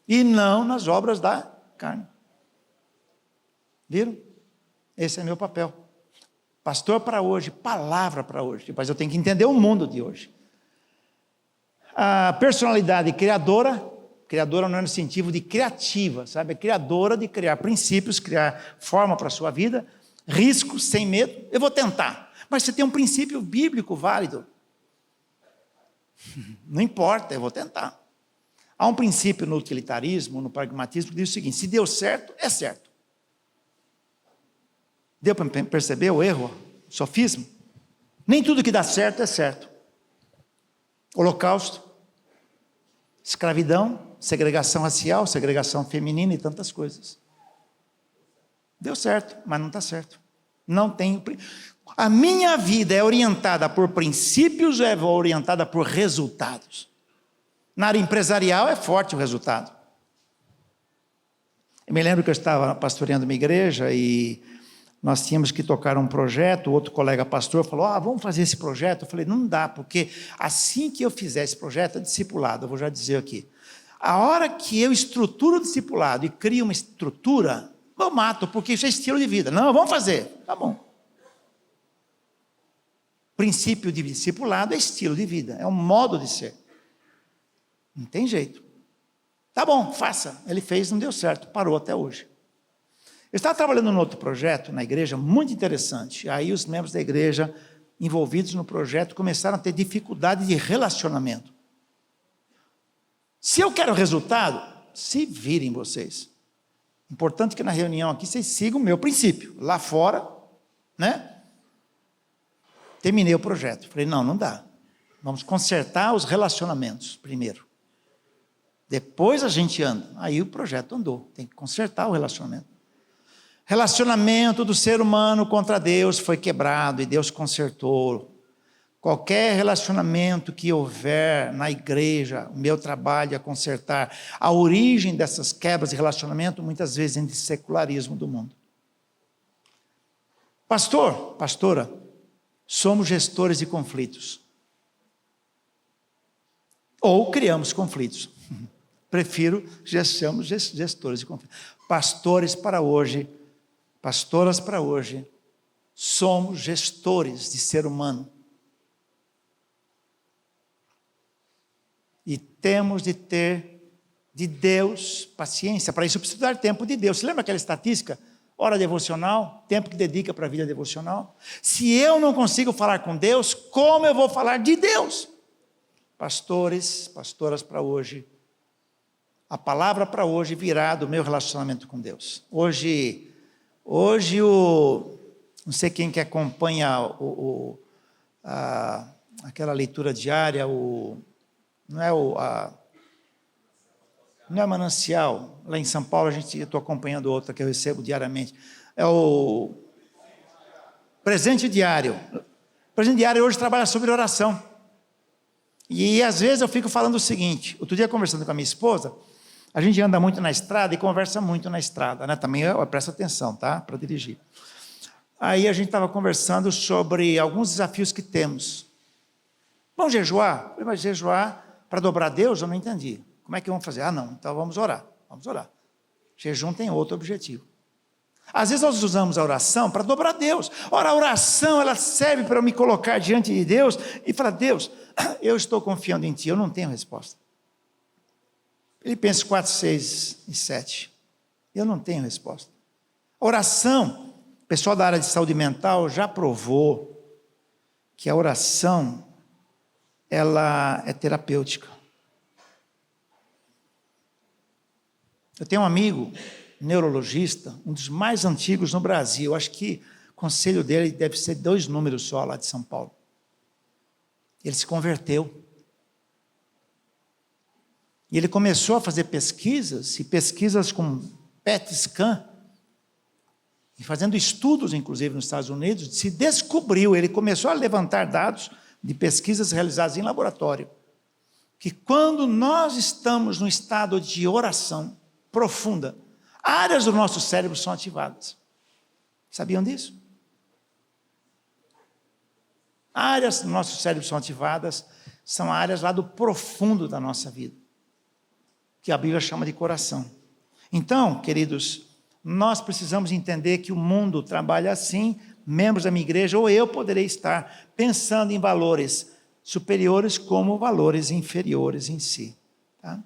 e não nas obras da carne. Viram? Esse é meu papel. Pastor para hoje, palavra para hoje. Mas eu tenho que entender o mundo de hoje. A personalidade criadora não é no sentido de criativa, sabe? É criadora de criar princípios, criar forma para a sua vida, risco, sem medo. Eu vou tentar. Mas você tem um princípio bíblico válido. Não importa, eu vou tentar. Há um princípio no utilitarismo, no pragmatismo, que diz o seguinte: se deu certo, é certo. Deu para perceber o erro, o sofismo? Nem tudo que dá certo é certo. Holocausto, escravidão, segregação racial, segregação feminina e tantas coisas. Deu certo, mas não está certo. Não tem. A minha vida é orientada por princípios ou é orientada por resultados? Na área empresarial é forte o resultado. Eu me lembro que eu estava pastoreando uma igreja e nós tínhamos que tocar um projeto. Outro colega pastor falou: vamos fazer esse projeto. Eu falei: não dá, porque assim que eu fizer esse projeto é discipulado. Eu vou já dizer aqui: a hora que eu estruturo o discipulado e crio uma estrutura, eu mato, porque isso é estilo de vida. Não, vamos fazer. Tá bom. Princípio de discipulado é estilo de vida, é um modo de ser. Não tem jeito. Tá bom, faça. Ele fez, não deu certo, parou até hoje. Eu estava trabalhando num outro projeto na igreja, muito interessante. Aí os membros da igreja envolvidos no projeto começaram a ter dificuldade de relacionamento. Se eu quero resultado, se virem vocês. Importante que na reunião aqui vocês sigam o meu princípio. Lá fora, né? Terminei o projeto. Falei: não dá. Vamos consertar os relacionamentos primeiro. Depois a gente anda. Aí o projeto andou. Tem que consertar o relacionamento. Relacionamento do ser humano contra Deus foi quebrado e Deus consertou. Qualquer relacionamento que houver na igreja, o meu trabalho é consertar. A origem dessas quebras de relacionamento muitas vezes vem de secularismo do mundo. Pastor, pastora, somos gestores de conflitos. Ou criamos conflitos. Prefiro sermos gestores de conflitos. Pastores para hoje, pastoras para hoje, somos gestores de ser humano. E temos de ter de Deus paciência. Para isso precisa dar tempo de Deus. Você lembra aquela estatística? Hora devocional, tempo que dedica para a vida devocional. Se eu não consigo falar com Deus, como eu vou falar de Deus? Pastores, pastoras para hoje, a palavra para hoje virá do meu relacionamento com Deus. Hoje não sei quem que acompanha aquela leitura diária, não é Manancial. Lá em São Paulo eu estou acompanhando outra que eu recebo diariamente. É o Presente Diário. O Presente Diário hoje trabalha sobre oração. E às vezes eu fico falando o seguinte: outro dia conversando com a minha esposa, a gente anda muito na estrada e conversa muito na estrada, né? Também presta atenção, tá? Para dirigir. Aí a gente estava conversando sobre alguns desafios que temos. Vamos jejuar? Mas jejuar para dobrar Deus? Eu não entendi. Como é que vamos fazer? Não, então vamos orar. Vamos orar. Jejum tem outro objetivo. Às vezes nós usamos a oração para dobrar Deus. Ora, a oração ela serve para eu me colocar diante de Deus e falar: Deus, eu estou confiando em Ti, eu não tenho resposta. Filipenses 4, 6 e 7. Eu não tenho resposta. A oração, o pessoal da área de saúde mental já provou que a oração ela é terapêutica. Eu tenho um amigo, neurologista, um dos mais antigos no Brasil. Eu acho que o conselho dele deve ser 2 números só lá de São Paulo. Ele se converteu. E ele começou a fazer pesquisas, e pesquisas com PET scan, e fazendo estudos, inclusive, nos Estados Unidos, se descobriu, ele começou a levantar dados de pesquisas realizadas em laboratório, que quando nós estamos no estado de oração profunda, áreas do nosso cérebro são ativadas. Sabiam disso? Áreas do nosso cérebro são ativadas, são áreas lá do profundo da nossa vida, que a Bíblia chama de coração. Então, queridos, nós precisamos entender que o mundo trabalha assim, membros da minha igreja, ou eu poderei estar pensando em valores superiores como valores inferiores em si. Tá?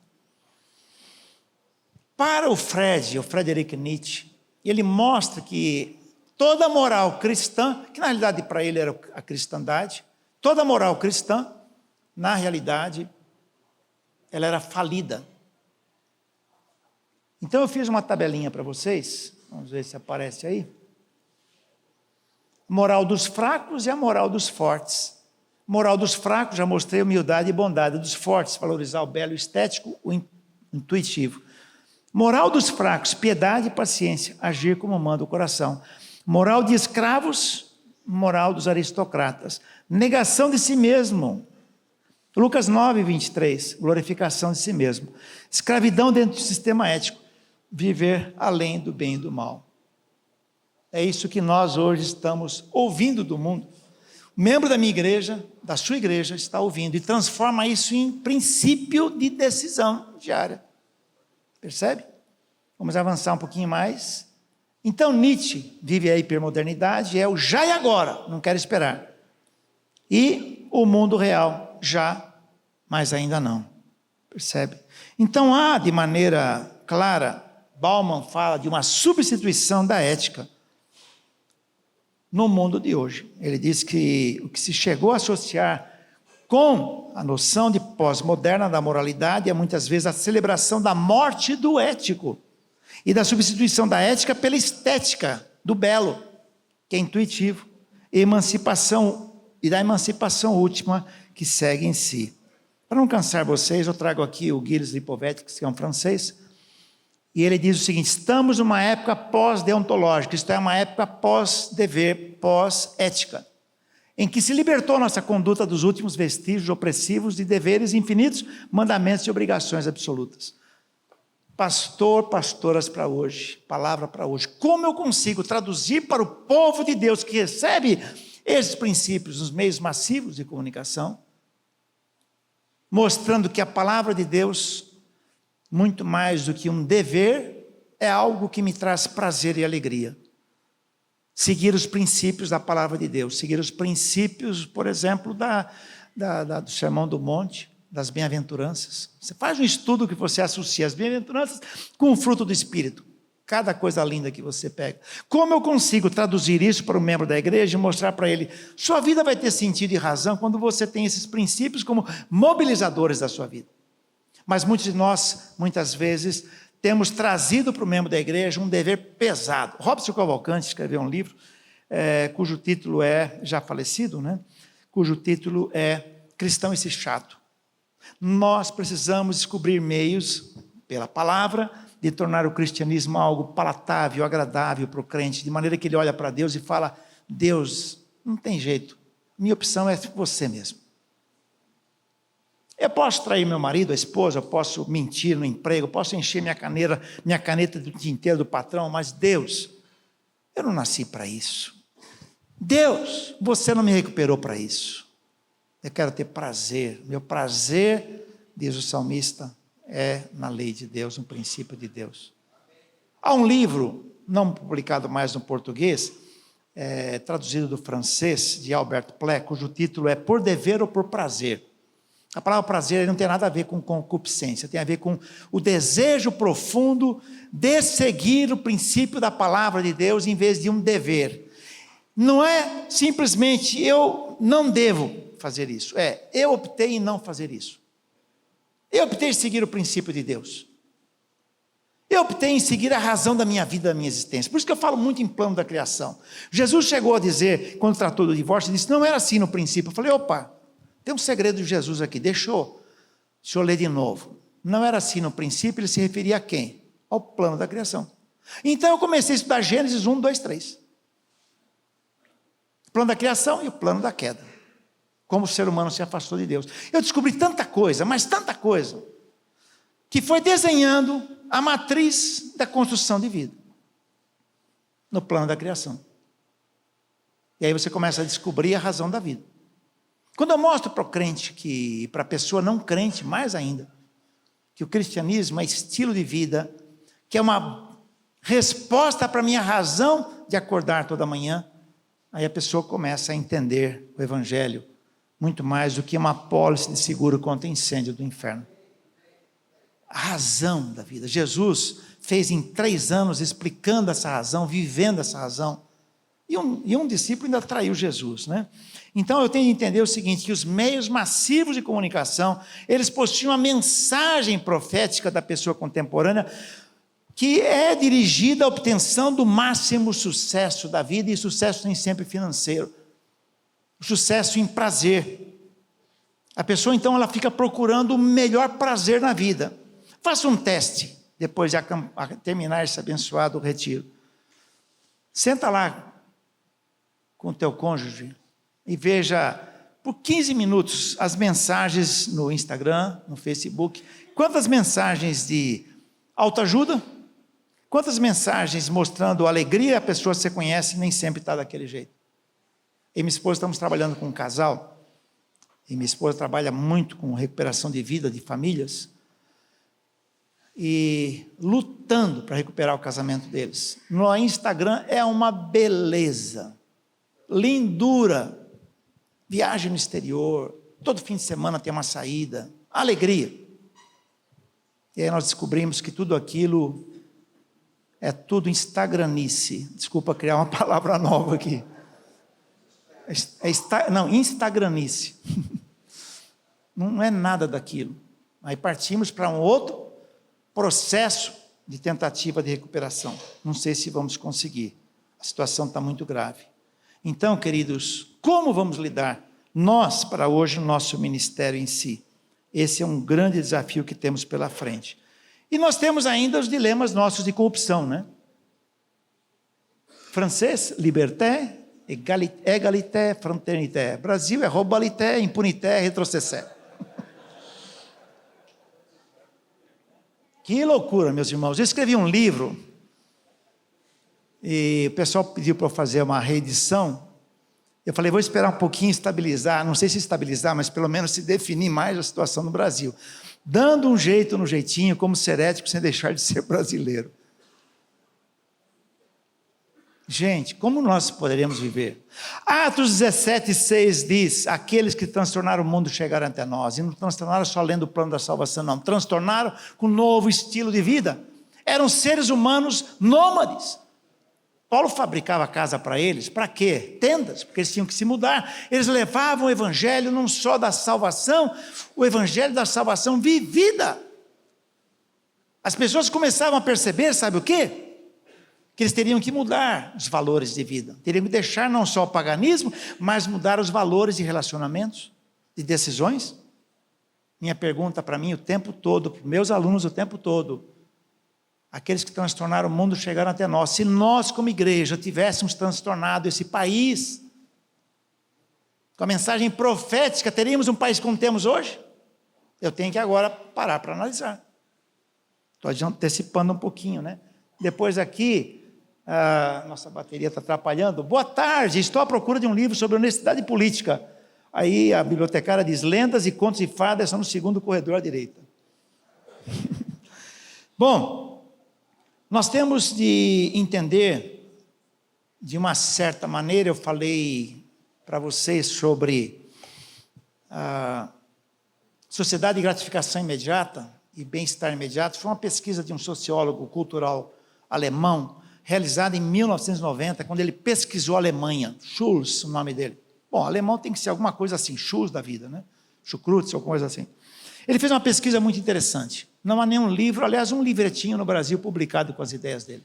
Para o Friedrich Nietzsche, ele mostra que toda moral cristã, que na realidade para ele era a cristandade, toda moral cristã, na realidade, ela era falida. Então eu fiz uma tabelinha para vocês, vamos ver se aparece aí. Moral dos fracos e a moral dos fortes. Moral dos fracos, já mostrei humildade e bondade. Dos fortes, valorizar o belo, o estético, o intuitivo. Moral dos fracos, piedade e paciência, agir como manda o coração. Moral de escravos, moral dos aristocratas. Negação de si mesmo. Lucas 9, 23, glorificação de si mesmo. Escravidão dentro do sistema ético. Viver além do bem e do mal. É isso que nós hoje estamos ouvindo do mundo. O membro da minha igreja, da sua igreja, está ouvindo e transforma isso em princípio de decisão diária. Percebe? Vamos avançar um pouquinho mais. Então Nietzsche vive a hipermodernidade, é o já e agora, não quero esperar. E o mundo real, já, mas ainda não. Percebe? Então há, de maneira clara, Bauman fala de uma substituição da ética no mundo de hoje. Ele diz que o que se chegou a associar com a noção de pós-moderna da moralidade é muitas vezes a celebração da morte do ético e da substituição da ética pela estética do belo, que é intuitivo, e da emancipação última que segue em si. Para não cansar vocês, eu trago aqui o Gilles Lipovetsky, que é um francês, e ele diz o seguinte: estamos numa época pós-deontológica, isto é, uma época pós-dever, pós-ética, em que se libertou nossa conduta dos últimos vestígios opressivos de deveres infinitos, mandamentos e obrigações absolutas. Pastor, pastoras para hoje, palavra para hoje. Como eu consigo traduzir para o povo de Deus que recebe esses princípios nos meios massivos de comunicação, mostrando que a palavra de Deus, muito mais do que um dever, é algo que me traz prazer e alegria. Seguir os princípios da palavra de Deus, seguir os princípios, por exemplo, do Sermão do Monte, das bem-aventuranças. Você faz um estudo que você associa as bem-aventuranças com o fruto do Espírito. Cada coisa linda que você pega. Como eu consigo traduzir isso para um membro da igreja e mostrar para ele, sua vida vai ter sentido e razão quando você tem esses princípios como mobilizadores da sua vida. Mas muitos de nós, muitas vezes, temos trazido para o membro da igreja um dever pesado. Robson Cavalcante escreveu um livro, cujo título é, já falecido, né? Cujo título é Cristão Esse Chato. Nós precisamos descobrir meios, pela palavra, de tornar o cristianismo algo palatável, agradável para o crente, de maneira que ele olha para Deus e fala, Deus, não tem jeito, minha opção é você mesmo. Eu posso trair meu marido, a esposa, eu posso mentir no emprego, eu posso encher minha caneta do tinteiro do patrão, mas Deus, eu não nasci para isso. Deus, você não me recuperou para isso. Eu quero ter prazer. Meu prazer, diz o salmista, é na lei de Deus, no princípio de Deus. Há um livro, não publicado mais no português, traduzido do francês, de Albert Ploegh, cujo título é Por Dever ou Por Prazer. A palavra prazer não tem nada a ver com concupiscência, tem a ver com o desejo profundo de seguir o princípio da palavra de Deus em vez de um dever. Não é simplesmente eu não devo fazer isso, eu optei em não fazer isso. Eu optei em seguir o princípio de Deus. Eu optei em seguir a razão da minha vida, da minha existência. Por isso que eu falo muito em plano da criação. Jesus chegou a dizer, quando tratou do divórcio, ele disse, não era assim no princípio. Eu falei, opa, tem um segredo de Jesus aqui, deixou. Deixa eu ler de novo. não era assim no princípio, ele se referia a quem? Ao plano da criação. Então eu comecei a estudar Gênesis 1, 2, 3. O plano da criação e o plano da queda. Como o ser humano se afastou de Deus. Eu descobri tanta coisa, mas tanta coisa, que foi desenhando a matriz da construção de vida. No plano da criação. E aí você começa a descobrir a razão da vida. Quando eu mostro para o crente, que para a pessoa não crente, mais ainda, que o cristianismo é estilo de vida, que é uma resposta para a minha razão de acordar toda manhã, aí a pessoa começa a entender o evangelho muito mais do que uma pólice de seguro contra incêndio do inferno. A razão da vida. Jesus fez em 3 anos explicando essa razão, vivendo essa razão. E um discípulo ainda traiu Jesus, né? Então eu tenho que entender o seguinte, que os meios massivos de comunicação, eles possuem uma mensagem profética da pessoa contemporânea, que é dirigida à obtenção do máximo sucesso da vida, e sucesso nem sempre financeiro. Sucesso em prazer. A pessoa então ela fica procurando o melhor prazer na vida. Faça um teste, depois de terminar esse abençoado retiro. Senta lá com o teu cônjuge e veja por 15 minutos as mensagens no Instagram, no Facebook. Quantas mensagens de autoajuda? Quantas mensagens mostrando alegria? A pessoa que você conhece nem sempre está daquele jeito. Eu e minha esposa estamos trabalhando com um casal, e minha esposa trabalha muito com recuperação de vida, de famílias, e lutando para recuperar o casamento deles. No Instagram é uma beleza, lindura, viagem no exterior, todo fim de semana tem uma saída, alegria. E aí nós descobrimos que tudo aquilo é tudo instagramice. Desculpa criar uma palavra nova aqui. Instagramice. Não é nada daquilo. Aí partimos para um outro processo de tentativa de recuperação. Não sei se vamos conseguir. A situação está muito grave. Então, queridos, como vamos lidar? Nós, para hoje, no nosso ministério em si. Esse é um grande desafio que temos pela frente. E nós temos ainda os dilemas nossos de corrupção, né? Francês, liberté, égalité, fraternité. Brasil é robalité, impunité, retrocessé. Que loucura, meus irmãos. Eu escrevi um livro e o pessoal pediu para eu fazer uma reedição. Eu falei, vou esperar um pouquinho estabilizar, não sei se estabilizar, mas pelo menos se definir mais a situação no Brasil. Dando um jeito no jeitinho, como ser ético sem deixar de ser brasileiro. Gente, como nós poderíamos viver? Atos 17:6 diz, aqueles que transtornaram o mundo chegaram até nós, e não transtornaram só lendo o plano da salvação, não, transtornaram com um novo estilo de vida. Eram seres humanos nômades. Paulo fabricava casa para eles, para quê? Tendas, porque eles tinham que se mudar. Eles levavam o evangelho não só da salvação, o evangelho da salvação vivida. As pessoas começavam a perceber, sabe o quê? Que eles teriam que mudar os valores de vida. Teriam que deixar não só o paganismo, mas mudar os valores de relacionamentos, de decisões. Minha pergunta para mim o tempo todo, para meus alunos o tempo todo, aqueles que transtornaram o mundo chegaram até nós. Se nós, como igreja, tivéssemos transtornado esse país, com a mensagem profética, teríamos um país como temos hoje? Eu tenho que agora parar para analisar. Estou antecipando um pouquinho, né? Depois aqui, nossa bateria está atrapalhando. Boa tarde, estou à procura de um livro sobre honestidade política. Aí a bibliotecária diz, lendas e contos e fadas são no segundo corredor à direita. Bom, nós temos de entender, de uma certa maneira, eu falei para vocês sobre a sociedade de gratificação imediata e bem-estar imediato. Foi uma pesquisa de um sociólogo cultural alemão, realizada em 1990, quando ele pesquisou a Alemanha. Schulz, o nome dele. Bom, alemão tem que ser alguma coisa assim, Schulz da vida, né? Schukrutz, alguma coisa assim. Ele fez uma pesquisa muito interessante. Não há nenhum livro, aliás, um livretinho no Brasil publicado com as ideias dele.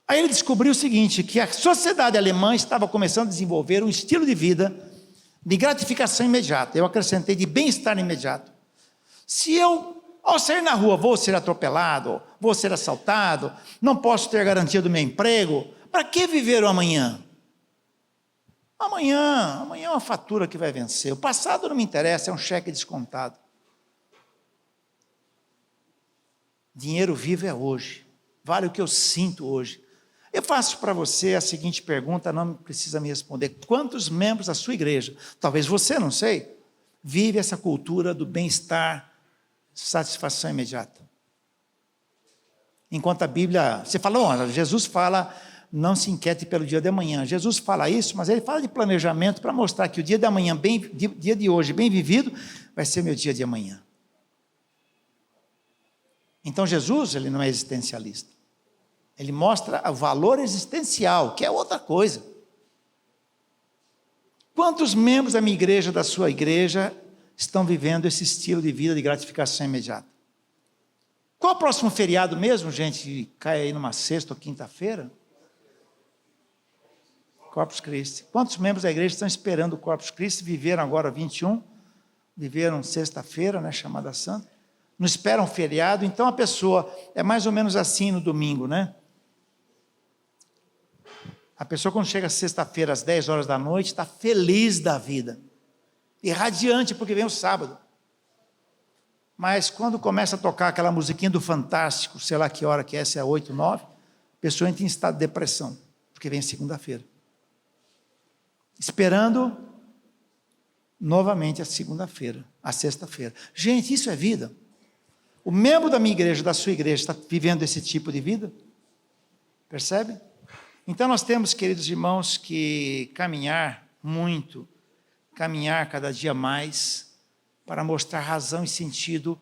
Aí ele descobriu o seguinte, que a sociedade alemã estava começando a desenvolver um estilo de vida de gratificação imediata. Eu acrescentei de bem-estar imediato. Se eu, ao sair na rua, vou ser atropelado, vou ser assaltado, não posso ter garantia do meu emprego, para que viver o amanhã? Amanhã é uma fatura que vai vencer. O passado não me interessa, é um cheque descontado. Dinheiro vivo é hoje. Vale o que eu sinto hoje. Eu faço para você a seguinte pergunta, não precisa me responder. Quantos membros da sua igreja, talvez você, não sei, vive essa cultura do bem-estar, satisfação imediata? Enquanto a Bíblia, você falou, Jesus fala, não se inquiete pelo dia de amanhã. Jesus fala isso, mas ele fala de planejamento para mostrar que o dia de amanhã, dia de hoje, bem vivido, vai ser meu dia de amanhã. Então Jesus, ele não é existencialista. Ele mostra o valor existencial, que é outra coisa. Quantos membros da minha igreja, da sua igreja, estão vivendo esse estilo de vida de gratificação imediata? Qual o próximo feriado mesmo, gente, que cai aí numa sexta ou quinta-feira? Corpus Christi. Quantos membros da igreja estão esperando o Corpus Christi? Viveram agora 21, viveram sexta-feira, né, chamada Santa. Não esperam feriado, então a pessoa é mais ou menos assim no domingo, né? A pessoa quando chega sexta-feira às 10 horas da noite, está feliz da vida, irradiante porque vem o sábado. Mas quando começa a tocar aquela musiquinha do Fantástico, sei lá que hora que é, se é 8, 9, a pessoa entra em estado de depressão, porque vem segunda-feira. Esperando novamente a segunda-feira, a sexta-feira. Gente, isso é vida. O membro da minha igreja, da sua igreja, está vivendo esse tipo de vida? Percebe? Então nós temos, queridos irmãos, que caminhar muito, caminhar cada dia mais, para mostrar razão e sentido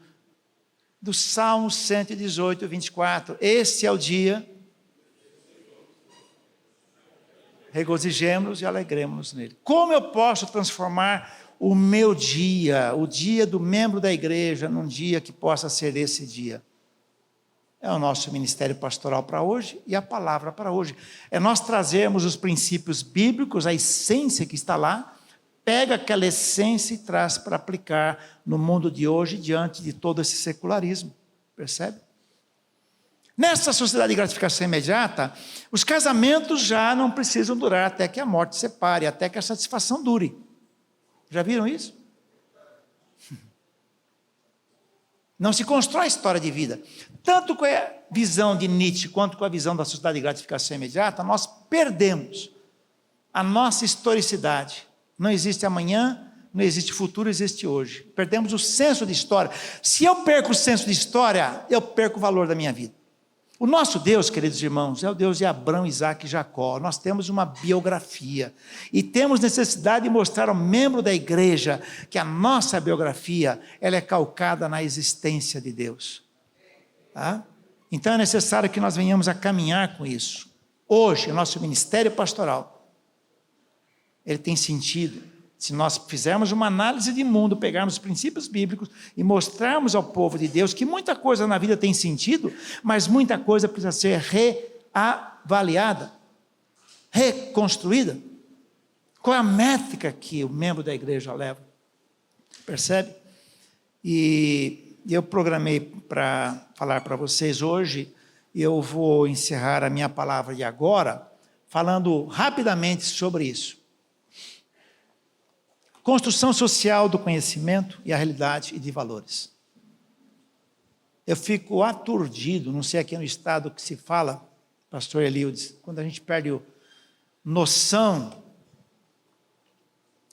do Salmo 118, 24. Esse é o dia, regozijemo-nos e alegremos-nos nele. Como eu posso transformar o meu dia, o dia do membro da igreja, num dia que possa ser esse dia? É o nosso ministério pastoral para hoje e a palavra para hoje. É nós trazermos os princípios bíblicos, a essência que está lá, pega aquela essência e traz para aplicar no mundo de hoje, diante de todo esse secularismo. Percebe? Nessa sociedade de gratificação imediata, os casamentos já não precisam durar até que a morte separe, até que a satisfação dure. Já viram isso? Não se constrói história de vida. Tanto com a visão de Nietzsche, quanto com a visão da sociedade de gratificação imediata, nós perdemos a nossa historicidade. Não existe amanhã, não existe futuro, existe hoje. Perdemos o senso de história. Se eu perco o senso de história, eu perco o valor da minha vida. O nosso Deus, queridos irmãos, é o Deus de Abraão, Isaque e Jacó. Nós temos uma biografia e temos necessidade de mostrar ao membro da igreja que a nossa biografia, ela é calcada na existência de Deus. Tá? Então é necessário que nós venhamos a caminhar com isso. Hoje, o nosso ministério pastoral, ele tem sentido. Se nós fizermos uma análise de mundo, pegarmos os princípios bíblicos e mostrarmos ao povo de Deus que muita coisa na vida tem sentido, mas muita coisa precisa ser reavaliada, reconstruída. Qual é a métrica que o membro da igreja leva? Percebe? E eu programei para falar para vocês hoje, e eu vou encerrar a minha palavra de agora, falando rapidamente sobre isso. Construção social do conhecimento e a realidade e de valores. Eu fico aturdido, não sei aqui no estado que se fala, pastor Eliudes, quando a gente perde noção,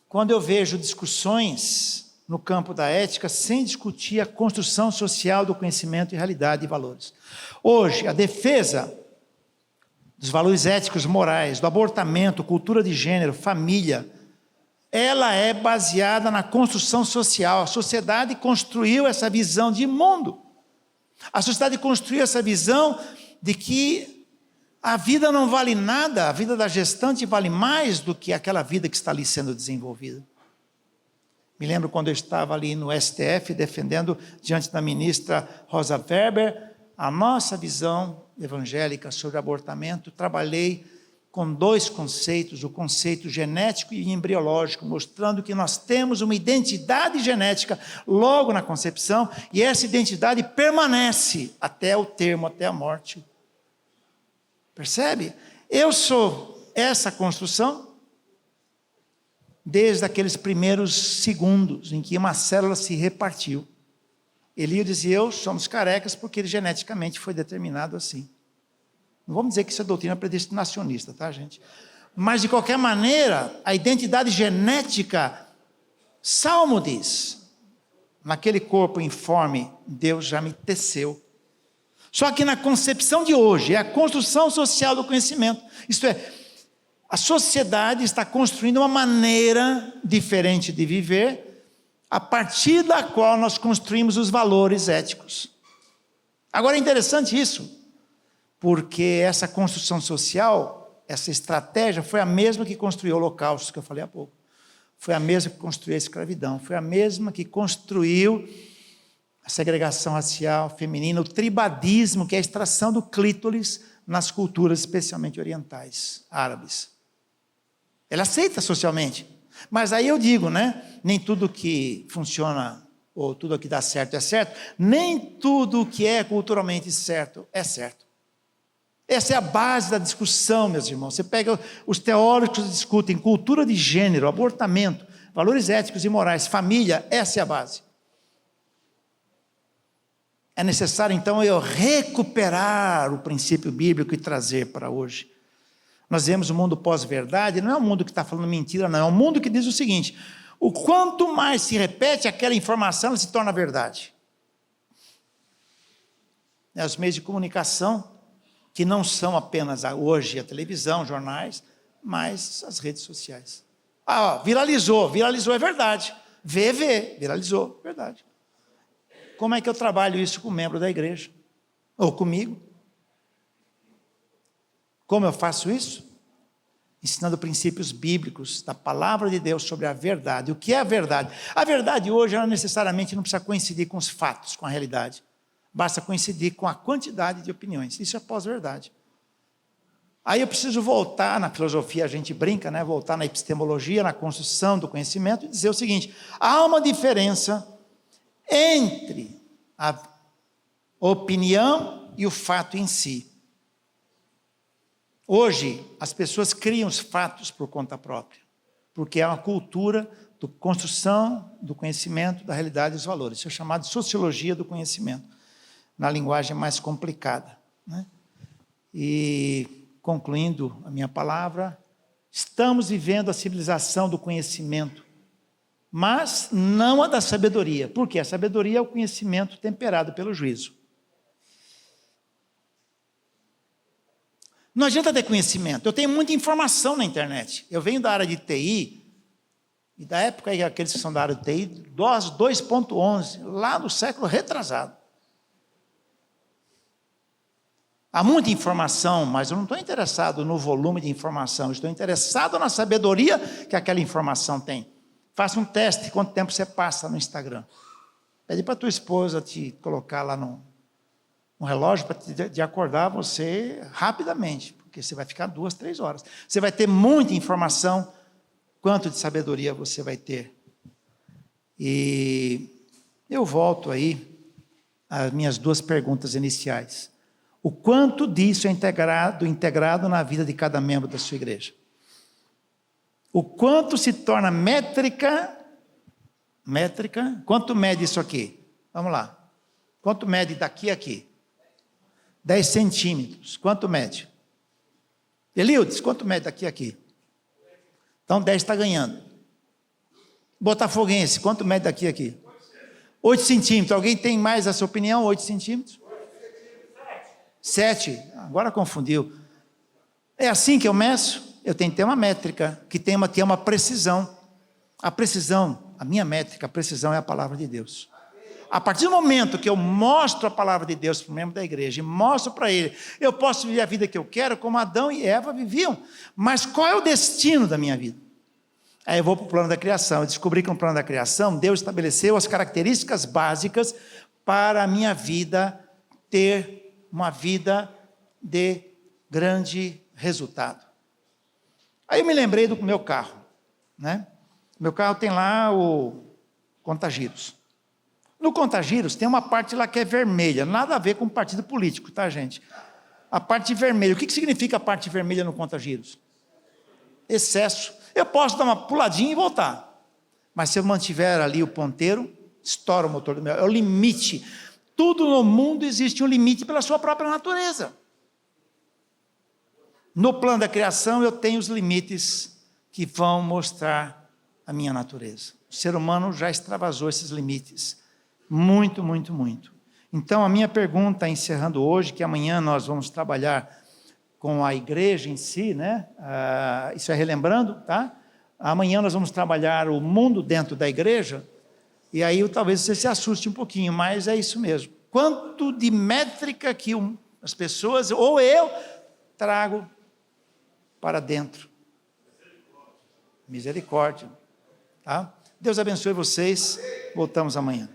quando eu vejo discussões no campo da ética sem discutir a construção social do conhecimento e realidade e valores. Hoje, a defesa dos valores éticos, morais, do abortamento, cultura de gênero, família, ela é baseada na construção social. A sociedade construiu essa visão de mundo. A sociedade construiu essa visão de que a vida não vale nada, a vida da gestante vale mais do que aquela vida que está ali sendo desenvolvida. Me lembro quando eu estava ali no STF, defendendo diante da ministra Rosa Weber, a nossa visão evangélica sobre abortamento. Trabalhei com dois conceitos, o conceito genético e embriológico, mostrando que nós temos uma identidade genética logo na concepção, e essa identidade permanece até o termo, até a morte. Percebe? Eu sou essa construção desde aqueles primeiros segundos em que uma célula se repartiu. Elias e eu somos carecas porque ele geneticamente foi determinado assim. Não vamos dizer que isso é doutrina predestinacionista, tá, gente? Mas, de qualquer maneira, a identidade genética, Salmo diz, naquele corpo informe, Deus já me teceu. Só que na concepção de hoje, é a construção social do conhecimento. Isto é, a sociedade está construindo uma maneira diferente de viver, a partir da qual nós construímos os valores éticos. Agora é interessante isso, porque essa construção social, essa estratégia, foi a mesma que construiu o Holocausto, que eu falei há pouco. Foi a mesma que construiu a escravidão, foi a mesma que construiu a segregação racial feminina, o tribadismo, que é a extração do clítoris nas culturas especialmente orientais, árabes. Ela aceita socialmente. Mas aí eu digo, né? Nem tudo que funciona, ou tudo que dá certo é certo, nem tudo que é culturalmente certo é certo. Essa é a base da discussão, meus irmãos. Você pega, os teóricos discutem cultura de gênero, abortamento, valores éticos e morais, família, essa é a base. É necessário, então, eu recuperar o princípio bíblico e trazer para hoje. Nós vemos o mundo pós-verdade, não é um mundo que está falando mentira, não. É um mundo que diz o seguinte: o quanto mais se repete aquela informação, ela se torna verdade. Os meios de comunicação, que não são apenas hoje a televisão, jornais, mas as redes sociais. Viralizou é verdade. Viralizou, verdade. Como é que eu trabalho isso com um membro da igreja? Ou comigo? Como eu faço isso? Ensinando princípios bíblicos da palavra de Deus sobre a verdade. O que é a verdade? A verdade hoje, ela necessariamente não precisa coincidir com os fatos, com a realidade. Basta coincidir com a quantidade de opiniões. Isso é pós-verdade. Aí eu preciso voltar, na filosofia a gente brinca, né? Voltar na epistemologia, na construção do conhecimento, e dizer o seguinte: há uma diferença entre a opinião e o fato em si. Hoje, as pessoas criam os fatos por conta própria, porque é uma cultura de construção do conhecimento, da realidade e dos valores. Isso é chamado de sociologia do conhecimento, na linguagem mais complicada, né? E, concluindo a minha palavra, estamos vivendo a civilização do conhecimento, mas não a da sabedoria. Por quê? A sabedoria é o conhecimento temperado pelo juízo. Não adianta ter conhecimento. Eu tenho muita informação na internet. Eu venho da área de TI, e da época aí, aqueles que são da área de TI, DOS 2.11, lá do século retrasado. Há muita informação, mas eu não estou interessado no volume de informação, eu estou interessado na sabedoria que aquela informação tem. Faça um teste, quanto tempo você passa no Instagram. Pede para a tua esposa te colocar lá no relógio para te acordar você rapidamente, porque você vai ficar 2, 3 horas. Você vai ter muita informação, quanto de sabedoria você vai ter. E eu volto aí às minhas 2 perguntas iniciais. O quanto disso é integrado na vida de cada membro da sua igreja? O quanto se torna métrica, quanto mede isso aqui? Vamos lá. Quanto mede daqui a aqui? 10 centímetros. Quanto mede? Eliudes, quanto mede daqui a aqui? Então 10 está ganhando. Botafoguense, quanto mede daqui a aqui? 8 centímetros. Alguém tem mais essa opinião? 8 centímetros? 7. Agora confundiu. É assim que eu meço? Eu tenho que ter uma métrica, que tem uma precisão. A precisão, a minha métrica, a precisão é a palavra de Deus. A partir do momento que eu mostro a palavra de Deus para o membro da igreja, e mostro para ele, eu posso viver a vida que eu quero, como Adão e Eva viviam. Mas qual é o destino da minha vida? Aí eu vou para o plano da criação. Eu descobri que no plano da criação, Deus estabeleceu as características básicas para a minha vida ter uma vida de grande resultado. Aí eu me lembrei do meu carro, né? Meu carro tem lá o contagiros. No contagiros tem uma parte lá que é vermelha, nada a ver com partido político, tá, gente? A parte vermelha, o que significa a parte vermelha no contagiros? Excesso. Eu posso dar uma puladinha e voltar, mas se eu mantiver ali o ponteiro, estoura o motor do meu. É o limite. Tudo no mundo existe um limite pela sua própria natureza. No plano da criação eu tenho os limites que vão mostrar a minha natureza. O ser humano já extravasou esses limites. Muito, muito, muito. Então a minha pergunta, encerrando hoje, que amanhã nós vamos trabalhar com a igreja em si, né? Isso é relembrando, tá? Amanhã nós vamos trabalhar o mundo dentro da igreja, e aí talvez você se assuste um pouquinho, mas é isso mesmo. Quanto de métrica que as pessoas, ou eu, trago para dentro. Misericórdia. Tá? Deus abençoe vocês. Voltamos amanhã.